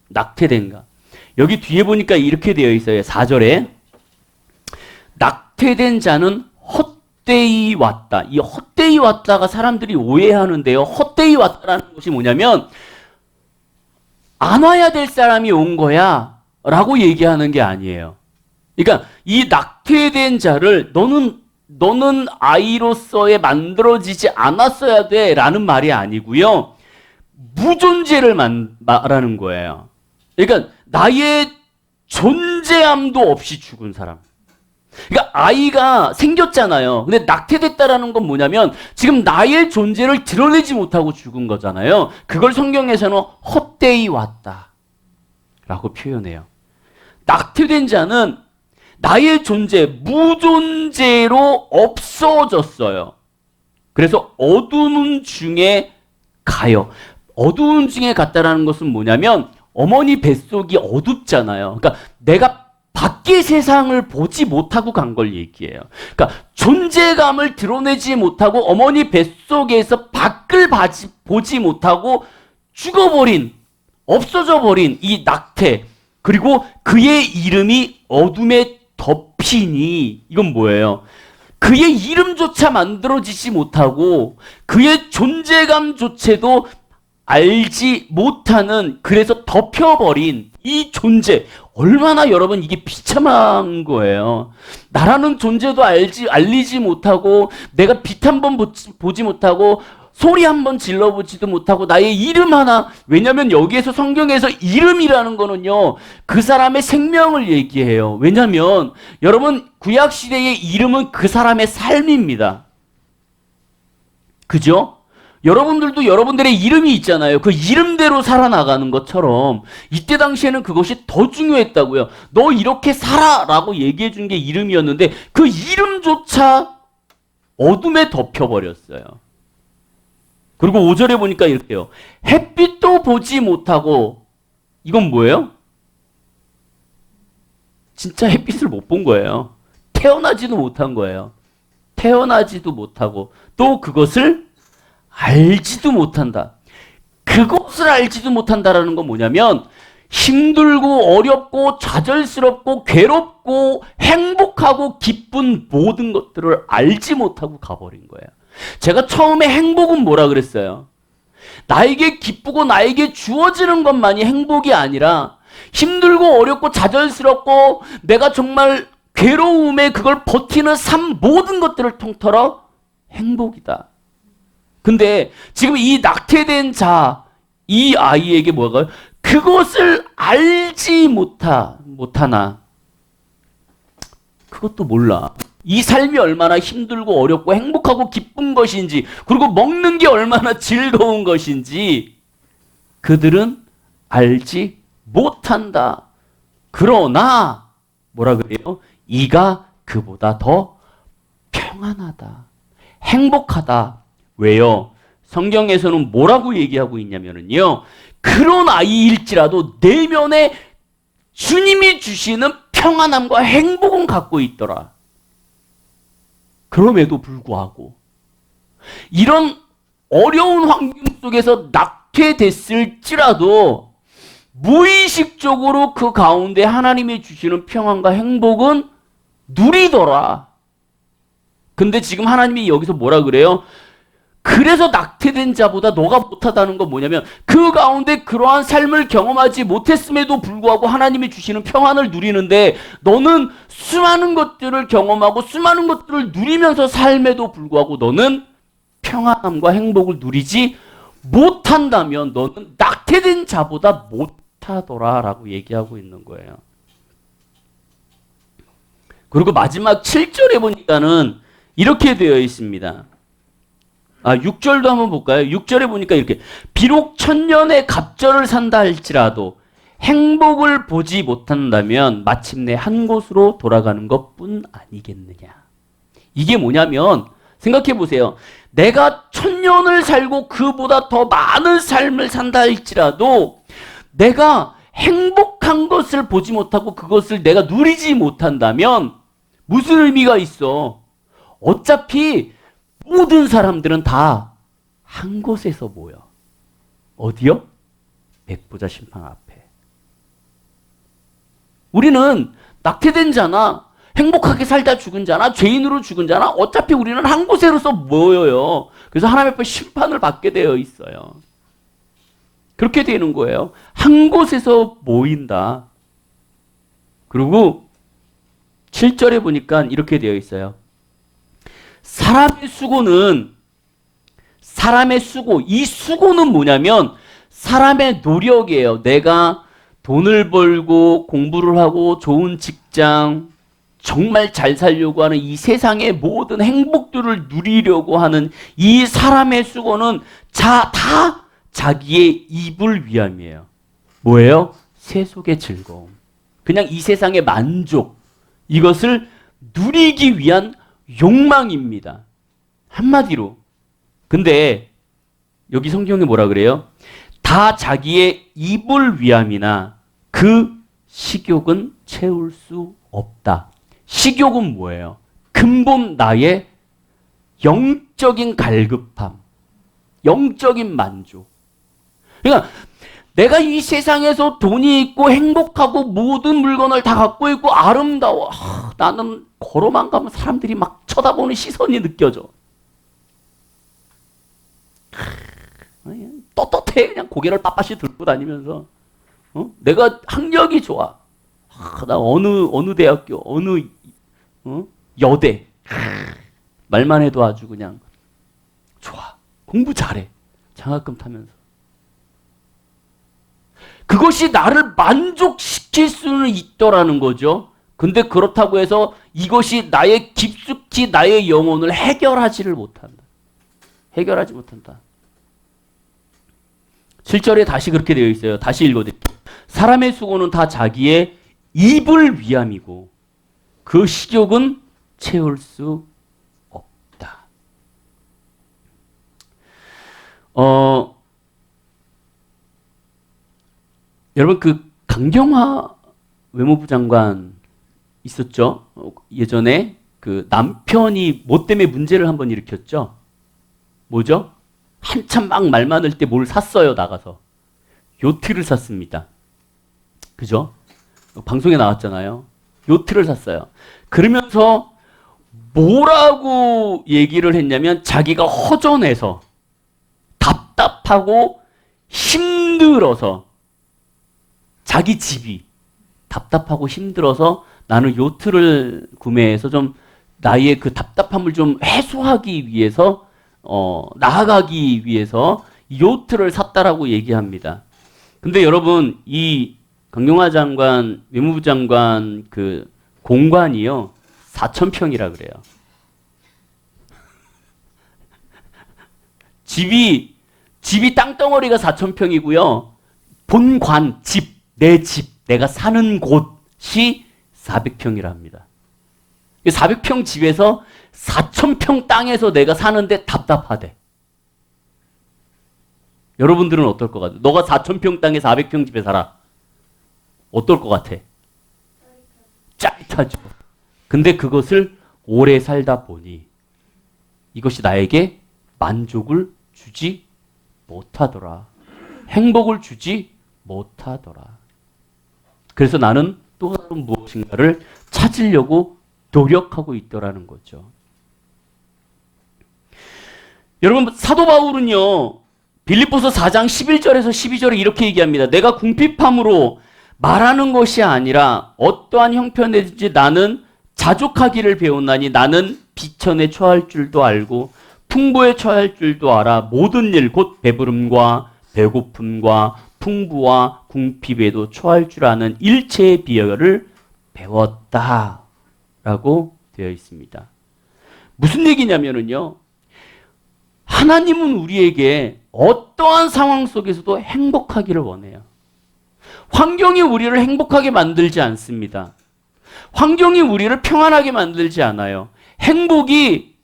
낙태된가? 여기 뒤에 보니까 이렇게 되어 있어요. 4절에 낙태된 자는 헛되이 왔다. 이 헛되이 왔다가 사람들이 오해하는데요. 헛되이 왔다라는 것이 뭐냐면 안 와야 될 사람이 온 거야 라고 얘기하는 게 아니에요. 그러니까 이 낙태된 자를 너는 아이로서의 만들어지지 않았어야 돼 라는 말이 아니고요. 무존재를 말하는 거예요. 그러니까 나의 존재함도 없이 죽은 사람. 그러니까 아이가 생겼잖아요. 근데 낙태됐다라는 건 뭐냐면 지금 나의 존재를 드러내지 못하고 죽은 거잖아요. 그걸 성경에서는 헛되이 왔다 라고 표현해요. 낙태된 자는 나의 존재, 무존재로 없어졌어요. 그래서 어두운 중에 가요. 어두운 중에 갔다라는 것은 뭐냐면 어머니 뱃속이 어둡잖아요. 그러니까 내가 밖의 세상을 보지 못하고 간 걸 얘기해요. 그러니까 존재감을 드러내지 못하고 어머니 뱃속에서 밖을 보지 못하고 죽어버린, 없어져 버린 이 낙태. 그리고 그의 이름이 어둠에 덮이니 이건 뭐예요? 그의 이름조차 만들어지지 못하고 그의 존재감조차도 알지 못하는 그래서 덮여버린 이 존재 얼마나 여러분 이게 비참한 거예요. 나라는 존재도 알리지 못하고 내가 빛 한번 보지 못하고 소리 한번 질러보지도 못하고 나의 이름 하나 왜냐하면 여기에서 성경에서 이름이라는 거는요 그 사람의 생명을 얘기해요. 왜냐하면 여러분 구약시대의 이름은 그 사람의 삶입니다. 그죠? 여러분들도 여러분들의 이름이 있잖아요. 그 이름대로 살아나가는 것처럼 이때 당시에는 그것이 더 중요했다고요. 너 이렇게 살아라고 얘기해 준 게 이름이었는데 그 이름조차 어둠에 덮여버렸어요. 그리고 5절에 보니까 이렇게요. 햇빛도 보지 못하고, 이건 뭐예요? 진짜 햇빛을 못 본 거예요. 태어나지도 못한 거예요. 태어나지도 못하고 또 그것을 알지도 못한다. 그것을 알지도 못한다라는 건 뭐냐면 힘들고 어렵고 좌절스럽고 괴롭고 행복하고 기쁜 모든 것들을 알지 못하고 가버린 거예요. 제가 처음에 행복은 뭐라 그랬어요? 나에게 기쁘고 나에게 주어지는 것만이 행복이 아니라 힘들고 어렵고 좌절스럽고 내가 정말 괴로움에 그걸 버티는 삶 모든 것들을 통틀어 행복이다. 근데 지금 이 낙태된 자, 이 아이에게 뭐가요? 그것을 알지 못하나. 그것도 몰라. 이 삶이 얼마나 힘들고 어렵고 행복하고 기쁜 것인지, 그리고 먹는 게 얼마나 즐거운 것인지 그들은 알지 못한다. 그러나 뭐라 그래요? 이가 그보다 더 평안하다. 행복하다. 왜요? 성경에서는 뭐라고 얘기하고 있냐면요. 그런 아이일지라도 내면에 주님이 주시는 평안함과 행복은 갖고 있더라. 그럼에도 불구하고 이런 어려운 환경 속에서 낙태됐을지라도 무의식적으로 그 가운데 하나님이 주시는 평안과 행복은 누리더라. 근데 지금 하나님이 여기서 뭐라 그래요? 그래서 낙태된 자보다 너가 못하다는 건 뭐냐면 그 가운데 그러한 삶을 경험하지 못했음에도 불구하고 하나님이 주시는 평안을 누리는데 너는 수많은 것들을 경험하고 수많은 것들을 누리면서 삶에도 불구하고 너는 평안함과 행복을 누리지 못한다면 너는 낙태된 자보다 못하더라 라고 얘기하고 있는 거예요. 그리고 마지막 7절에 보니까는 이렇게 되어 있습니다. 6절도 한번 볼까요? 6절에 보니까 이렇게 비록 천년의 갑절을 산다 할지라도 행복을 보지 못한다면 마침내 한 곳으로 돌아가는 것뿐 아니겠느냐. 이게 뭐냐면 생각해 보세요. 내가 천년을 살고 그보다 더 많은 삶을 산다 할지라도 내가 행복한 것을 보지 못하고 그것을 내가 누리지 못한다면 무슨 의미가 있어? 어차피 모든 사람들은 다 한 곳에서 모여. 어디요? 백보자 심판 앞에. 우리는 낙태된 자나 행복하게 살다 죽은 자나 죄인으로 죽은 자나 어차피 우리는 한 곳에서 모여요. 그래서 하나님 앞에 심판을 받게 되어 있어요. 그렇게 되는 거예요. 한 곳에서 모인다. 그리고 7절에 보니까 이렇게 되어 있어요. 사람의 수고, 이 수고는 뭐냐면 사람의 노력이에요. 내가 돈을 벌고 공부를 하고 좋은 직장, 정말 잘 살려고 하는 이 세상의 모든 행복들을 누리려고 하는 이 사람의 수고는 다 자기의 입을 위함이에요. 뭐예요? 세속의 즐거움. 그냥 이 세상의 만족. 이것을 누리기 위한 욕망입니다. 한마디로. 근데 여기 성경에 뭐라 그래요? 다 자기의 입을 위함이나 그 식욕은 채울 수 없다. 식욕은 뭐예요? 근본 나의 영적인 갈급함, 영적인 만족. 그러니까 내가 이 세상에서 돈이 있고 행복하고 모든 물건을 다 갖고 있고 아름다워. 나는 걸어만 가면 사람들이 막 쳐다보는 시선이 느껴져. 떳떳해. 그냥 고개를 빳빳이 들고 다니면서 내가 학력이 좋아. 나 어느 대학교 어느 여대 말만 해도 아주 그냥 좋아. 공부 잘해. 장학금 타면서. 그것이 나를 만족시킬 수는 있더라는 거죠. 근데 그렇다고 해서 이것이 깊숙이 나의 영혼을 해결하지를 못한다. 해결하지 못한다. 7절에 다시 그렇게 되어 있어요. 다시 읽어드릴게요. 사람의 수고는 다 자기의 입을 위함이고 그 식욕은 채울 수 없다. 여러분 그 강경화 외무부 장관 있었죠? 예전에 그 남편이 뭐 때문에 문제를 한번 일으켰죠? 뭐죠? 한참 막 말 많을 때 뭘 샀어요, 나가서. 요트를 샀습니다. 그죠? 방송에 나왔잖아요. 요트를 샀어요. 그러면서 뭐라고 얘기를 했냐면 자기가 허전해서 답답하고 힘들어서 자기 집이 답답하고 힘들어서 나는 요트를 구매해서 좀 나의 그 답답함을 좀 해소하기 위해서 나아가기 위해서 요트를 샀다라고 얘기합니다. 근데 여러분 이 강경화 장관 외무부 장관 그 공관이요 4,000평이라 그래요. 집이 땅덩어리가 4,000평이고요. 본관 내 집 내가 사는 곳이 400평이라 합니다. 400평 집에서 4,000평 땅에서 내가 사는데 답답하대. 여러분들은 어떨 것 같아요? 너가 4,000평 땅에 400평 집에 살아. 어떨 것 같아? 짜릿하죠. 근데 그것을 오래 살다 보니 이것이 나에게 만족을 주지 못하더라. 행복을 주지 못하더라. 그래서 나는 또 다른 무엇인가를 찾으려고 노력하고 있더라는 거죠. 여러분 사도 바울은요. 빌립보서 4장 11절에서 12절에 이렇게 얘기합니다. 내가 궁핍함으로 말하는 것이 아니라 어떠한 형편이든지 나는 자족하기를 배웠나니 나는 비천에 처할 줄도 알고 풍부에 처할 줄도 알아. 모든 일 곧 배부름과 배고픔과 풍부와 궁핍에도 처할 줄 아는 일체의 비결을 배웠다 라고 되어 있습니다. 무슨 얘기냐면요. 하나님은 우리에게 어떠한 상황 속에서도 행복하기를 원해요. 환경이 우리를 행복하게 만들지 않습니다. 환경이 우리를 평안하게 만들지 않아요. 행복이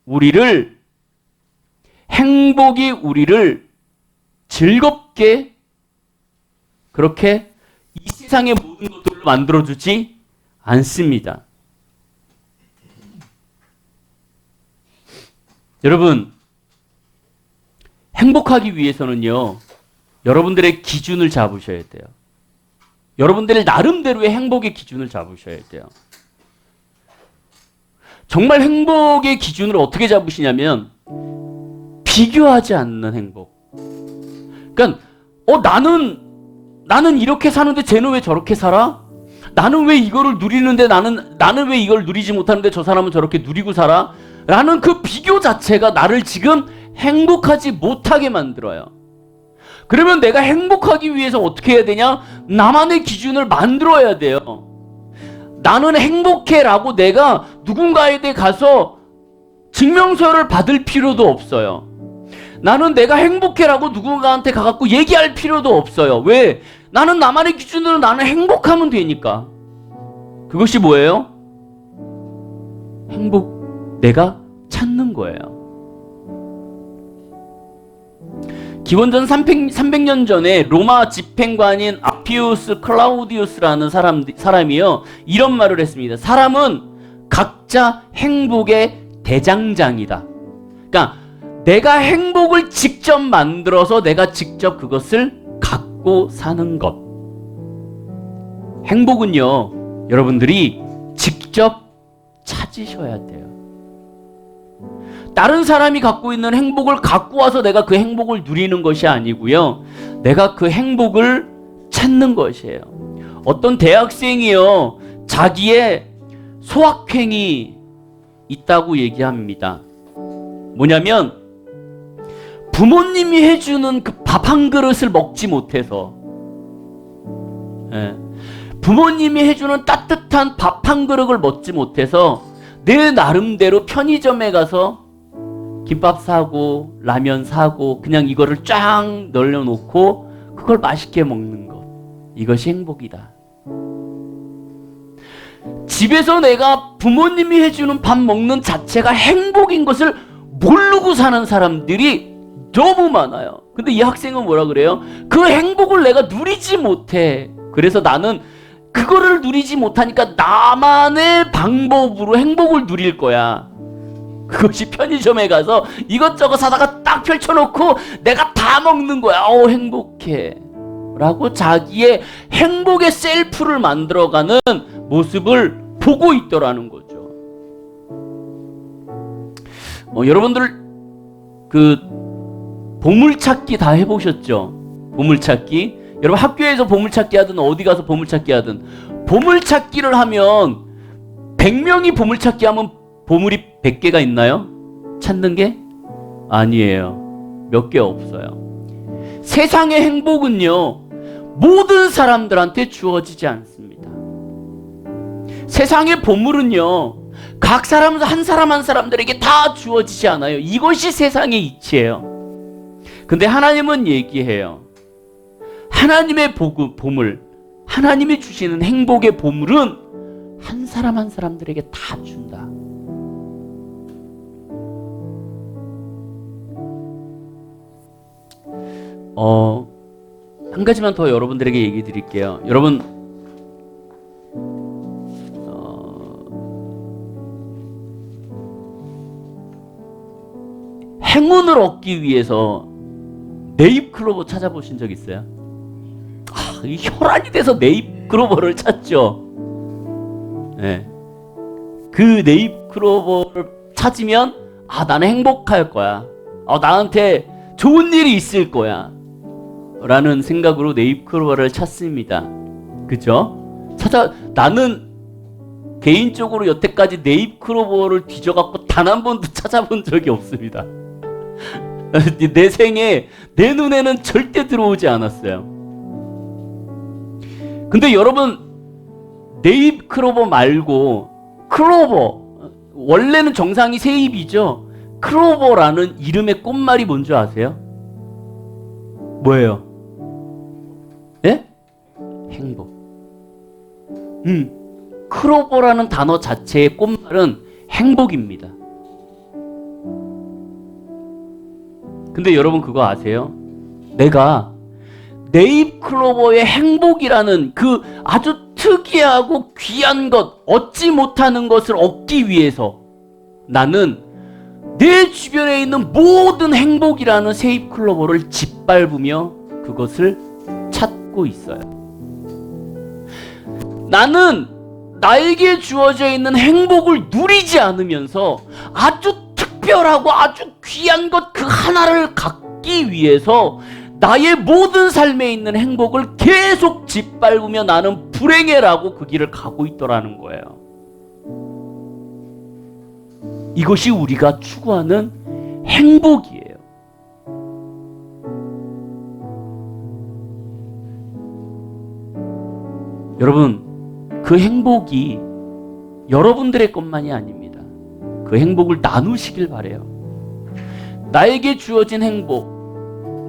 우리를 즐겁게 그렇게 이 세상의 모든 것들을 만들어주지 않습니다. 여러분, 행복하기 위해서는요, 여러분들의 기준을 잡으셔야 돼요. 여러분들의 나름대로의 행복의 기준을 잡으셔야 돼요. 정말 행복의 기준을 어떻게 잡으시냐면, 비교하지 않는 행복. 그러니까, 나는 이렇게 사는데 쟤는 왜 저렇게 살아? 나는 왜 이거를 누리는데 나는 왜 이걸 누리지 못하는데 저 사람은 저렇게 누리고 살아? 라는 그 비교 자체가 나를 지금 행복하지 못하게 만들어요. 그러면 내가 행복하기 위해서 어떻게 해야 되냐? 나만의 기준을 만들어야 돼요. 나는 행복해라고 내가 누군가에게 가서 증명서를 받을 필요도 없어요. 나는 내가 행복해라고 누군가한테 가갖고 얘기할 필요도 없어요. 왜? 나는 나만의 기준으로 나는 행복하면 되니까. 그것이 뭐예요? 행복, 내가 찾는 거예요. 기원전 300년 전에 로마 집행관인 아피우스 클라우디우스라는 사람이요. 이런 말을 했습니다. 사람은 각자 행복의 대장장이다. 그러니까 내가 행복을 직접 만들어서 내가 직접 그것을 갖고 사는 것. 행복은요, 여러분들이 직접 찾으셔야 돼요. 다른 사람이 갖고 있는 행복을 갖고 와서 내가 그 행복을 누리는 것이 아니고요. 내가 그 행복을 찾는 것이에요. 어떤 대학생이요, 자기의 소확행이 있다고 얘기합니다. 뭐냐면 부모님이 해주는 그 밥 한 그릇을 먹지 못해서, 부모님이 해주는 따뜻한 밥 한 그릇을 먹지 못해서 내 나름대로 편의점에 가서 김밥 사고 라면 사고 그냥 이거를 쫙 널려놓고 그걸 맛있게 먹는 것, 이것이 행복이다. 집에서 내가 부모님이 해주는 밥 먹는 자체가 행복인 것을 모르고 사는 사람들이 너무 많아요. 근데 이 학생은 뭐라 그래요? 그 행복을 내가 누리지 못해. 그래서 나는 그거를 누리지 못하니까 나만의 방법으로 행복을 누릴 거야. 그것이 편의점에 가서 이것저것 사다가 딱 펼쳐놓고 내가 다 먹는 거야. 행복해 라고 자기의 행복의 셀프를 만들어가는 모습을 보고 있더라는 거죠. 여러분들 그 보물찾기 다 해보셨죠? 보물찾기. 여러분 학교에서 보물찾기 하든 어디 가서 보물찾기 하든, 보물찾기를 하면 100명이 보물찾기 하면 보물이 100개가 있나요? 찾는 게? 아니에요. 몇 개 없어요. 세상의 행복은요, 모든 사람들한테 주어지지 않습니다. 세상의 보물은요, 각 사람 한 사람 한 사람들에게 다 주어지지 않아요. 이것이 세상의 이치예요. 근데 하나님은 얘기해요. 하나님의 보물, 하나님이 주시는 행복의 보물은 한 사람 한 사람들에게 다 준다. 한 가지만 더 여러분들에게 얘기 드릴게요. 여러분, 행운을 얻기 위해서 네잎클로버 찾아보신 적 있어요? 이 혈안이 돼서 네잎클로버를 찾죠. 네. 그 네잎클로버를 찾으면 나는 행복할 거야. 나한테 좋은 일이 있을 거야. 라는 생각으로 네잎클로버를 찾습니다. 그죠? 나는 개인적으로 여태까지 네잎클로버를 뒤져갖고 단 한 번도 찾아본 적이 없습니다. 내 생에, 내 눈에는 절대 들어오지 않았어요. 근데 여러분, 네잎클로버 말고 클로버, 원래는 정상이 세잎이죠. 클로버라는 이름의 꽃말이 뭔지 아세요? 뭐예요? 예? 행복. 클로버라는 단어 자체의 꽃말은 행복입니다. 근데 여러분 그거 아세요? 내가 네잎클로버의 행복이라는 그 아주 특이하고 귀한 것, 얻지 못하는 것을 얻기 위해서 나는 내 주변에 있는 모든 행복이라는 세잎클로버를 짓밟으며 그것을 찾고 있어요. 나는 나에게 주어져 있는 행복을 누리지 않으면서 아주 특별하고 아주 귀한 것 그 하나를 갖기 위해서 나의 모든 삶에 있는 행복을 계속 짓밟으며 나는 불행해라고 그 길을 가고 있더라는 거예요. 이것이 우리가 추구하는 행복이에요. 여러분, 그 행복이 여러분들의 것만이 아닙니다. 그 행복을 나누시길 바래요. 나에게 주어진 행복,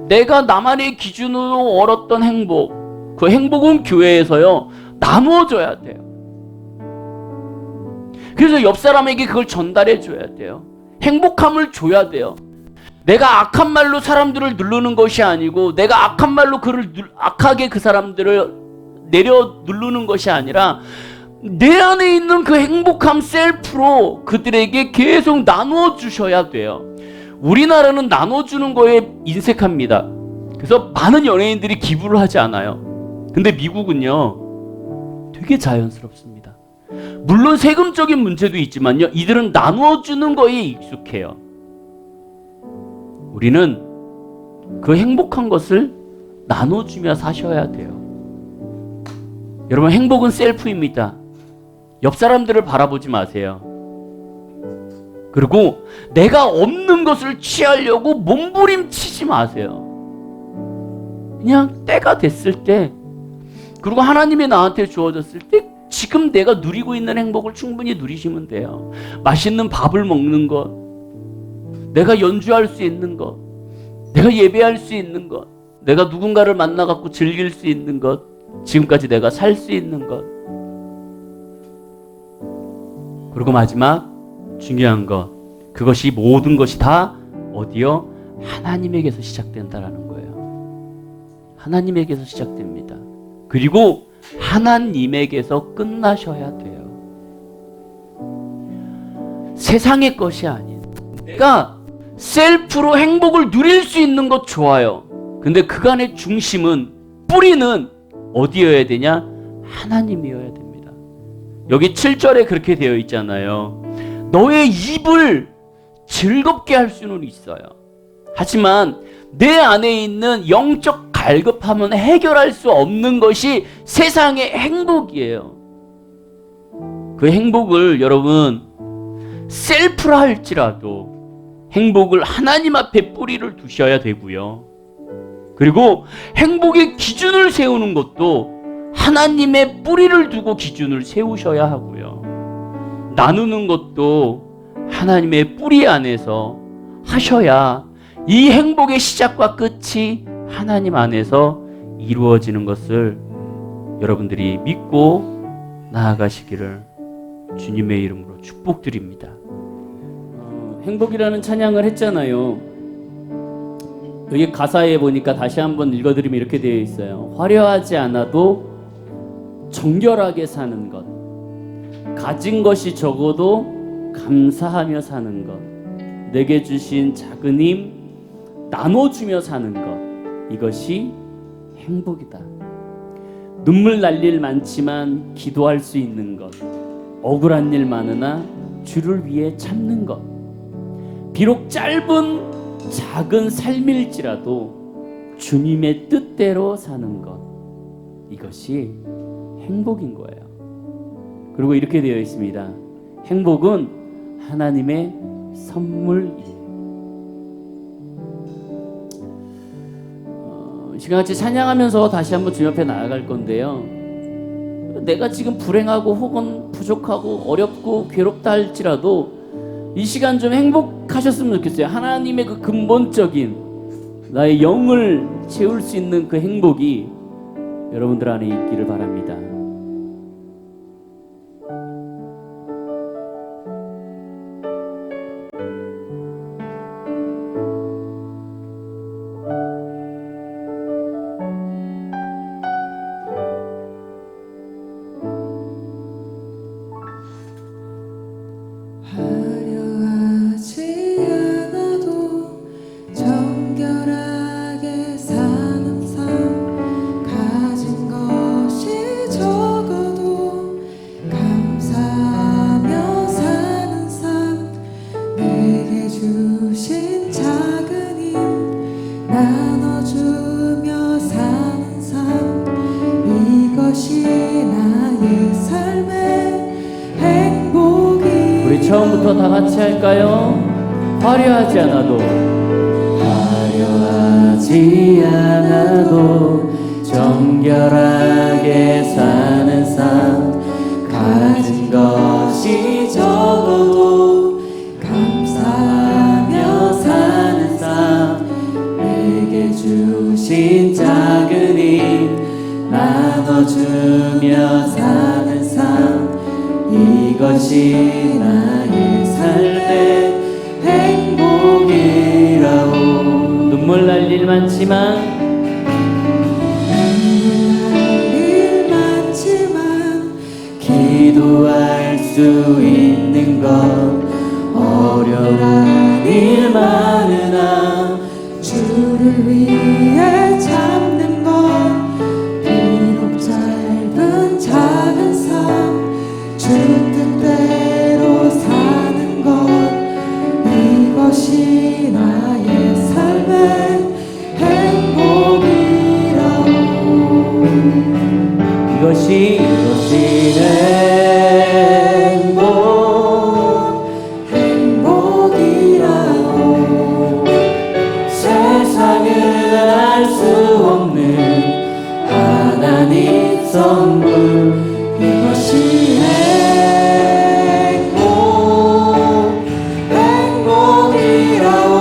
내가 나만의 기준으로 얻었던 행복, 그 행복은 교회에서요 나누어줘야 돼요. 그래서 옆 사람에게 그걸 전달해 줘야 돼요. 행복함을 줘야 돼요. 내가 악한 말로 사람들을 누르는 것이 아니고, 내가 악한 말로 악하게 그 사람들을 내려 누르는 것이 아니라 내 안에 있는 그 행복함 셀프로 그들에게 계속 나누어 주셔야 돼요. 우리나라는 나눠주는 거에 인색합니다. 그래서 많은 연예인들이 기부를 하지 않아요. 근데 미국은요 되게 자연스럽습니다. 물론 세금적인 문제도 있지만요, 이들은 나누어주는 거에 익숙해요. 우리는 그 행복한 것을 나눠주며 사셔야 돼요. 여러분, 행복은 셀프입니다. 옆 사람들을 바라보지 마세요. 그리고 내가 없는 것을 취하려고 몸부림치지 마세요. 그냥 때가 됐을 때, 그리고 하나님이 나한테 주어졌을 때 지금 내가 누리고 있는 행복을 충분히 누리시면 돼요. 맛있는 밥을 먹는 것, 내가 연주할 수 있는 것, 내가 예배할 수 있는 것, 내가 누군가를 만나갖고 즐길 수 있는 것, 지금까지 내가 살 수 있는 것. 그리고 마지막 중요한 것, 그것이 모든 것이 다 어디요? 하나님에게서 시작된다라는 거예요. 하나님에게서 시작됩니다. 그리고 하나님에게서 끝나셔야 돼요. 세상의 것이 아닌, 내가 셀프로 행복을 누릴 수 있는 것 좋아요. 근데 그간의 중심은, 뿌리는 어디여야 되냐? 하나님이어야 됩니다. 여기 7절에 그렇게 되어 있잖아요. 너의 입을 즐겁게 할 수는 있어요. 하지만 내 안에 있는 영적 갈급함은 해결할 수 없는 것이 세상의 행복이에요. 그 행복을 여러분 셀프라 할지라도 행복을 하나님 앞에 뿌리를 두셔야 되고요. 그리고 행복의 기준을 세우는 것도 하나님의 뿌리를 두고 기준을 세우셔야 하고요. 나누는 것도 하나님의 뿌리 안에서 하셔야 이 행복의 시작과 끝이 하나님 안에서 이루어지는 것을 여러분들이 믿고 나아가시기를 주님의 이름으로 축복드립니다. 행복이라는 찬양을 했잖아요. 여기 가사에 보니까 다시 한번 읽어드리면 이렇게 되어 있어요. 화려하지 않아도 정결하게 사는 것, 가진 것이 적어도 감사하며 사는 것, 내게 주신 작은 힘 나눠주며 사는 것, 이것이 행복이다. 눈물 날 일 많지만 기도할 수 있는 것, 억울한 일 많으나 주를 위해 참는 것, 비록 짧은 작은 삶일지라도 주님의 뜻대로 사는 것, 이것이 행복인 거예요. 그리고 이렇게 되어 있습니다. 행복은 하나님의 선물이에요. 시간같이 찬양하면서 다시 한번 주님 앞에 나아갈 건데요. 내가 지금 불행하고 혹은 부족하고 어렵고 괴롭다 할지라도 이 시간 좀 행복하셨으면 좋겠어요. 하나님의 그 근본적인 나의 영을 채울 수 있는 그 행복이 여러분들 안에 있기를 바랍니다. 화려하지 않아도 정결하게 사는 삶, 가진 것이 적어도 감사하며 사는 삶, 내게 주신 작은 힘 나눠주며 사는 삶, 이것이 나의 삶의 행복이. 우리 처음부터 다 같이 할까요? 화려하지 않아도, 화려하지 않아도 정결하게 사는 삶, 가진 것이 적어도 감사하며 사는 삶, 내게 주신 작은 힘 나눠주며 사는 삶, 이것이 나의 삶의 행복이라오. 눈물 날 일 많지만, 일 많지만 기도할 수 있는 것, 어려운 일 많으나 주를 위해 참는 것, 비록 짧은 작은 삶 주 뜻대로 사는 것, 이것이 나의 삶의 행복이라오. 이것이 내 행복이라오. 세상은 알 수 없는 하나님 선물, 이것이 행복이라오.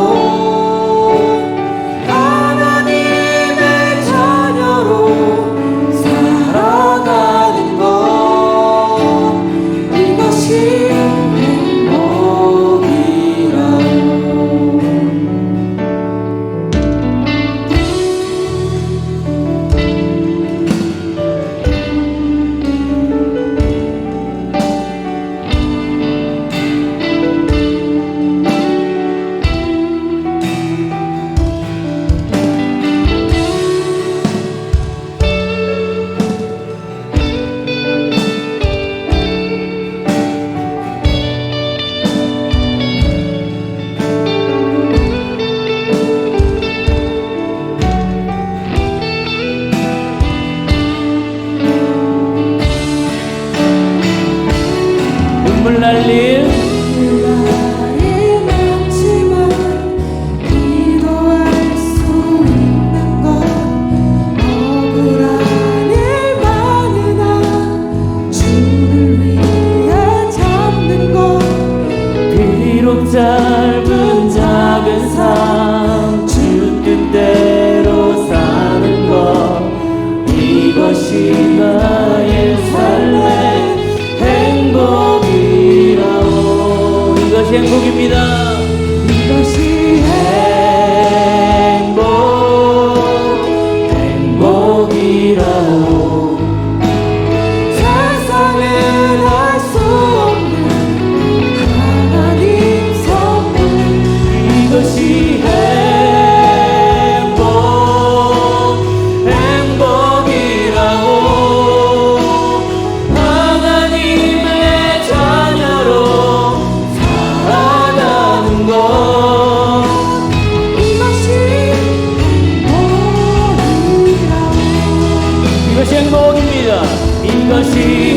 이것이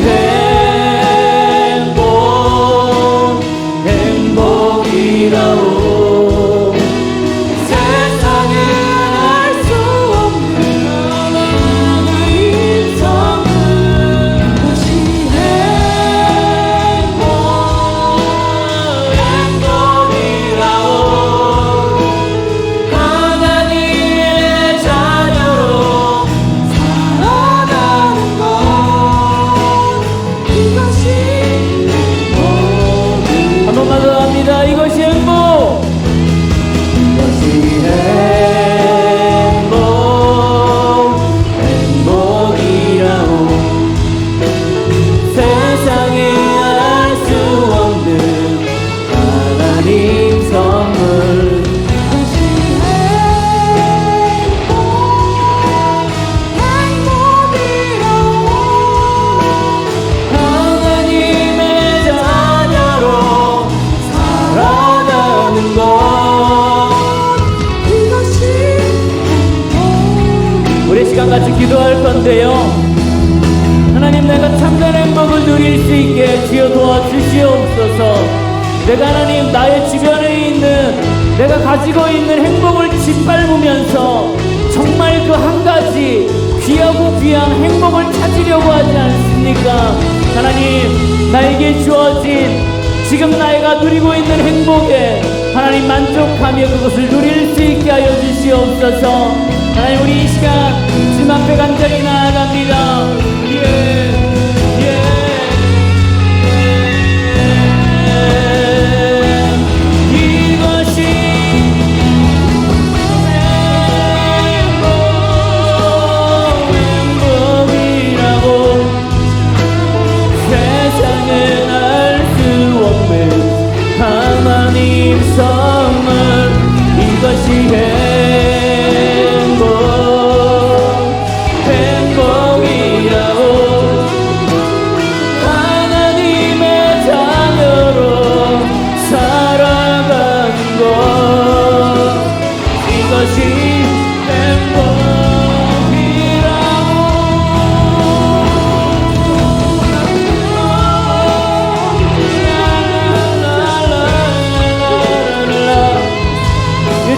행복이라오. 세상에 알 수 없는 하나님의 선물. 이것이 행복이라오. 하나님의 자녀로 살아가는 것 이것이 한 번만 더 합니다. 이것이 행복. 이것이 행복이라오. 세상에 알 수 없는 하나님 선물. 이것이 행복이라고 하나님의 자녀로 살아가는 것. 이것이 우리 시간 같이 기도할 건데요. 하나님, 내가 참된 행복을 누릴 수 있게 주여 도와주시옵소서. 내가 하나님 나의 주변에 있는 내가 가지고 있는 행복을 짓밟으면서 정말 그 한 가지 귀하고 귀한 행복을 찾으려고 하지 않습니까? 하나님, 나에게 주어진 지금 나이가 누리고 있는 행복에 하나님 만족하며 그것을 누릴 수 있게 하여 주시옵소서. 하나님, 우리 이 시간 주님 앞에 간절히 나아갑니다. 이것이 행복이라고. 세상에 알 수 없는 하나님 선물. 이것이 행복이라고. 하나님의 자녀로 살아가는 것. 이것이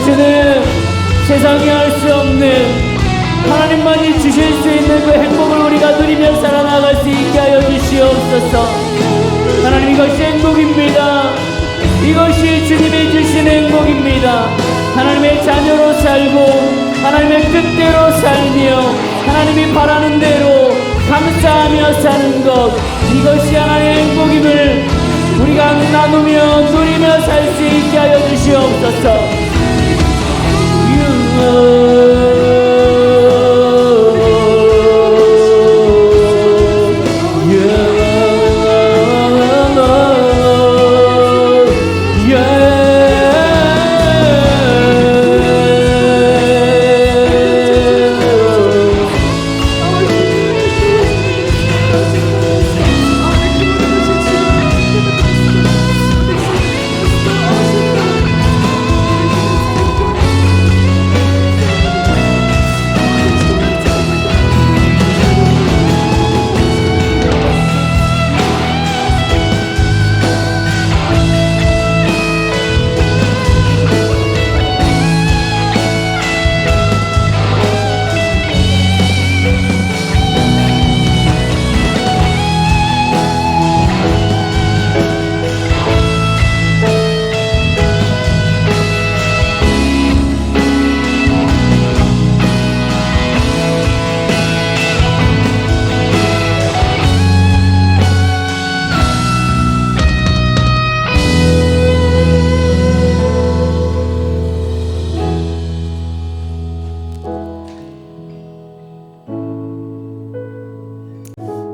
주는 세상이 알 수 없는 하나님만이 주실 수 있는 그 행복을 우리가 누리며 살아나갈 수 있게 하여 주시옵소서. 하나님, 이것이 행복입니다. 이것이 주님이 주신 행복입니다. 하나님의 자녀로 살고 하나님의 뜻대로 살며 하나님이 바라는 대로 감사하며 사는 것, 이것이 하나님의 행복임을 우리가 나누며 누리며 살 수 있게 하여 주시옵소서.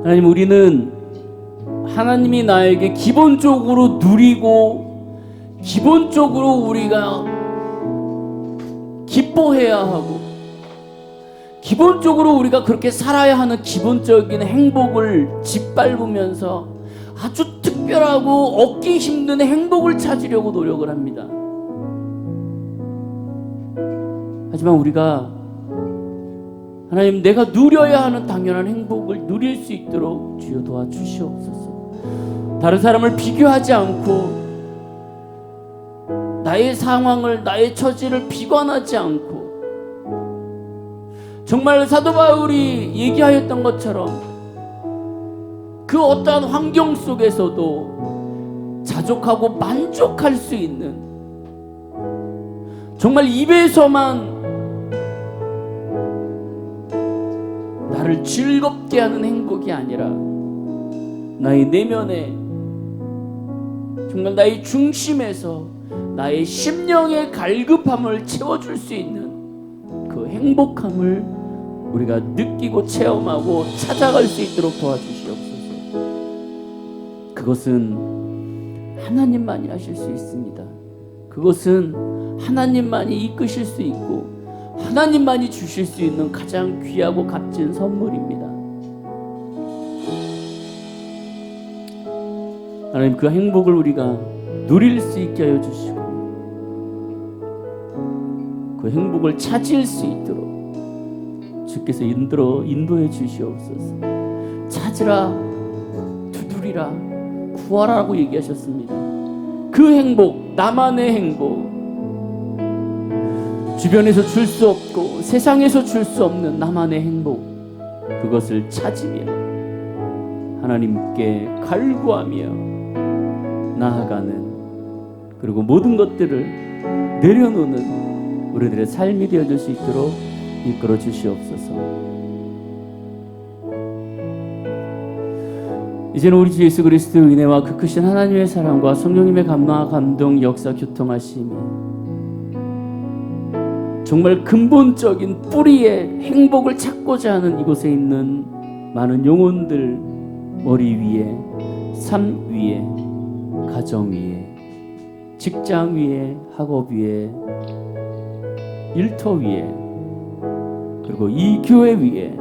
하나님, 우리는 하나님이 나에게 기본적으로 누리고 기본적으로 우리가 기뻐해야 하고 기본적으로 우리가 그렇게 살아야 하는 기본적인 행복을 짓밟으면서 아주 특별하고 얻기 힘든 행복을 찾으려고 노력을 합니다. 하지만 우리가 하나님, 내가 누려야 하는 당연한 행복을 누릴 수 있도록 주여 도와주시옵소서. 다른 사람을 비교하지 않고 나의 상황을, 나의 처지를 비관하지 않고 정말 사도 바울이 얘기하였던 것처럼 그 어떠한 환경 속에서도 자족하고 만족할 수 있는, 정말 입에서만 나를 즐겁게 하는 행복이 아니라 나의 내면에, 정말 나의 중심에서 나의 심령의 갈급함을 채워줄 수 있는 그 행복함을 우리가 느끼고 체험하고 찾아갈 수 있도록 도와주시옵소서. 그것은 하나님만이 하실 수 있습니다. 그것은 하나님만이 이끄실 수 있고 하나님만이 주실 수 있는 가장 귀하고 값진 선물입니다. 하나님, 그 행복을 우리가 누릴 수 있게 하여 주시고 그 행복을 찾을 수 있도록 주께서 인도해 주시옵소서. 찾으라, 두드리라, 구하라고 얘기하셨습니다. 그 행복, 나만의 행복, 주변에서 줄 수 없고 세상에서 줄 수 없는 나만의 행복, 그것을 찾으며 하나님께 갈구하며 나아가는, 그리고 모든 것들을 내려놓는 우리들의 삶이 되어줄 수 있도록 이끌어 주시옵소서. 이제는 우리 주 예수 그리스도의 은혜와 그 크신 하나님의 사랑과 성령님의 감화, 감동, 역사, 교통하심이 정말 근본적인 뿌리의 행복을 찾고자 하는 이곳에 있는 많은 영혼들 머리 위에, 삶 위에, 가정 위에, 직장 위에, 학업 위에, 일터 위에, 그리고 이 교회 위에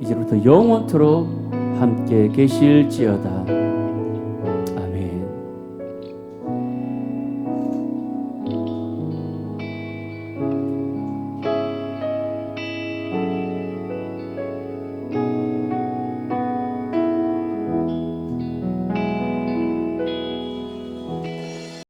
이제부터 영원토록 함께 계실지어다.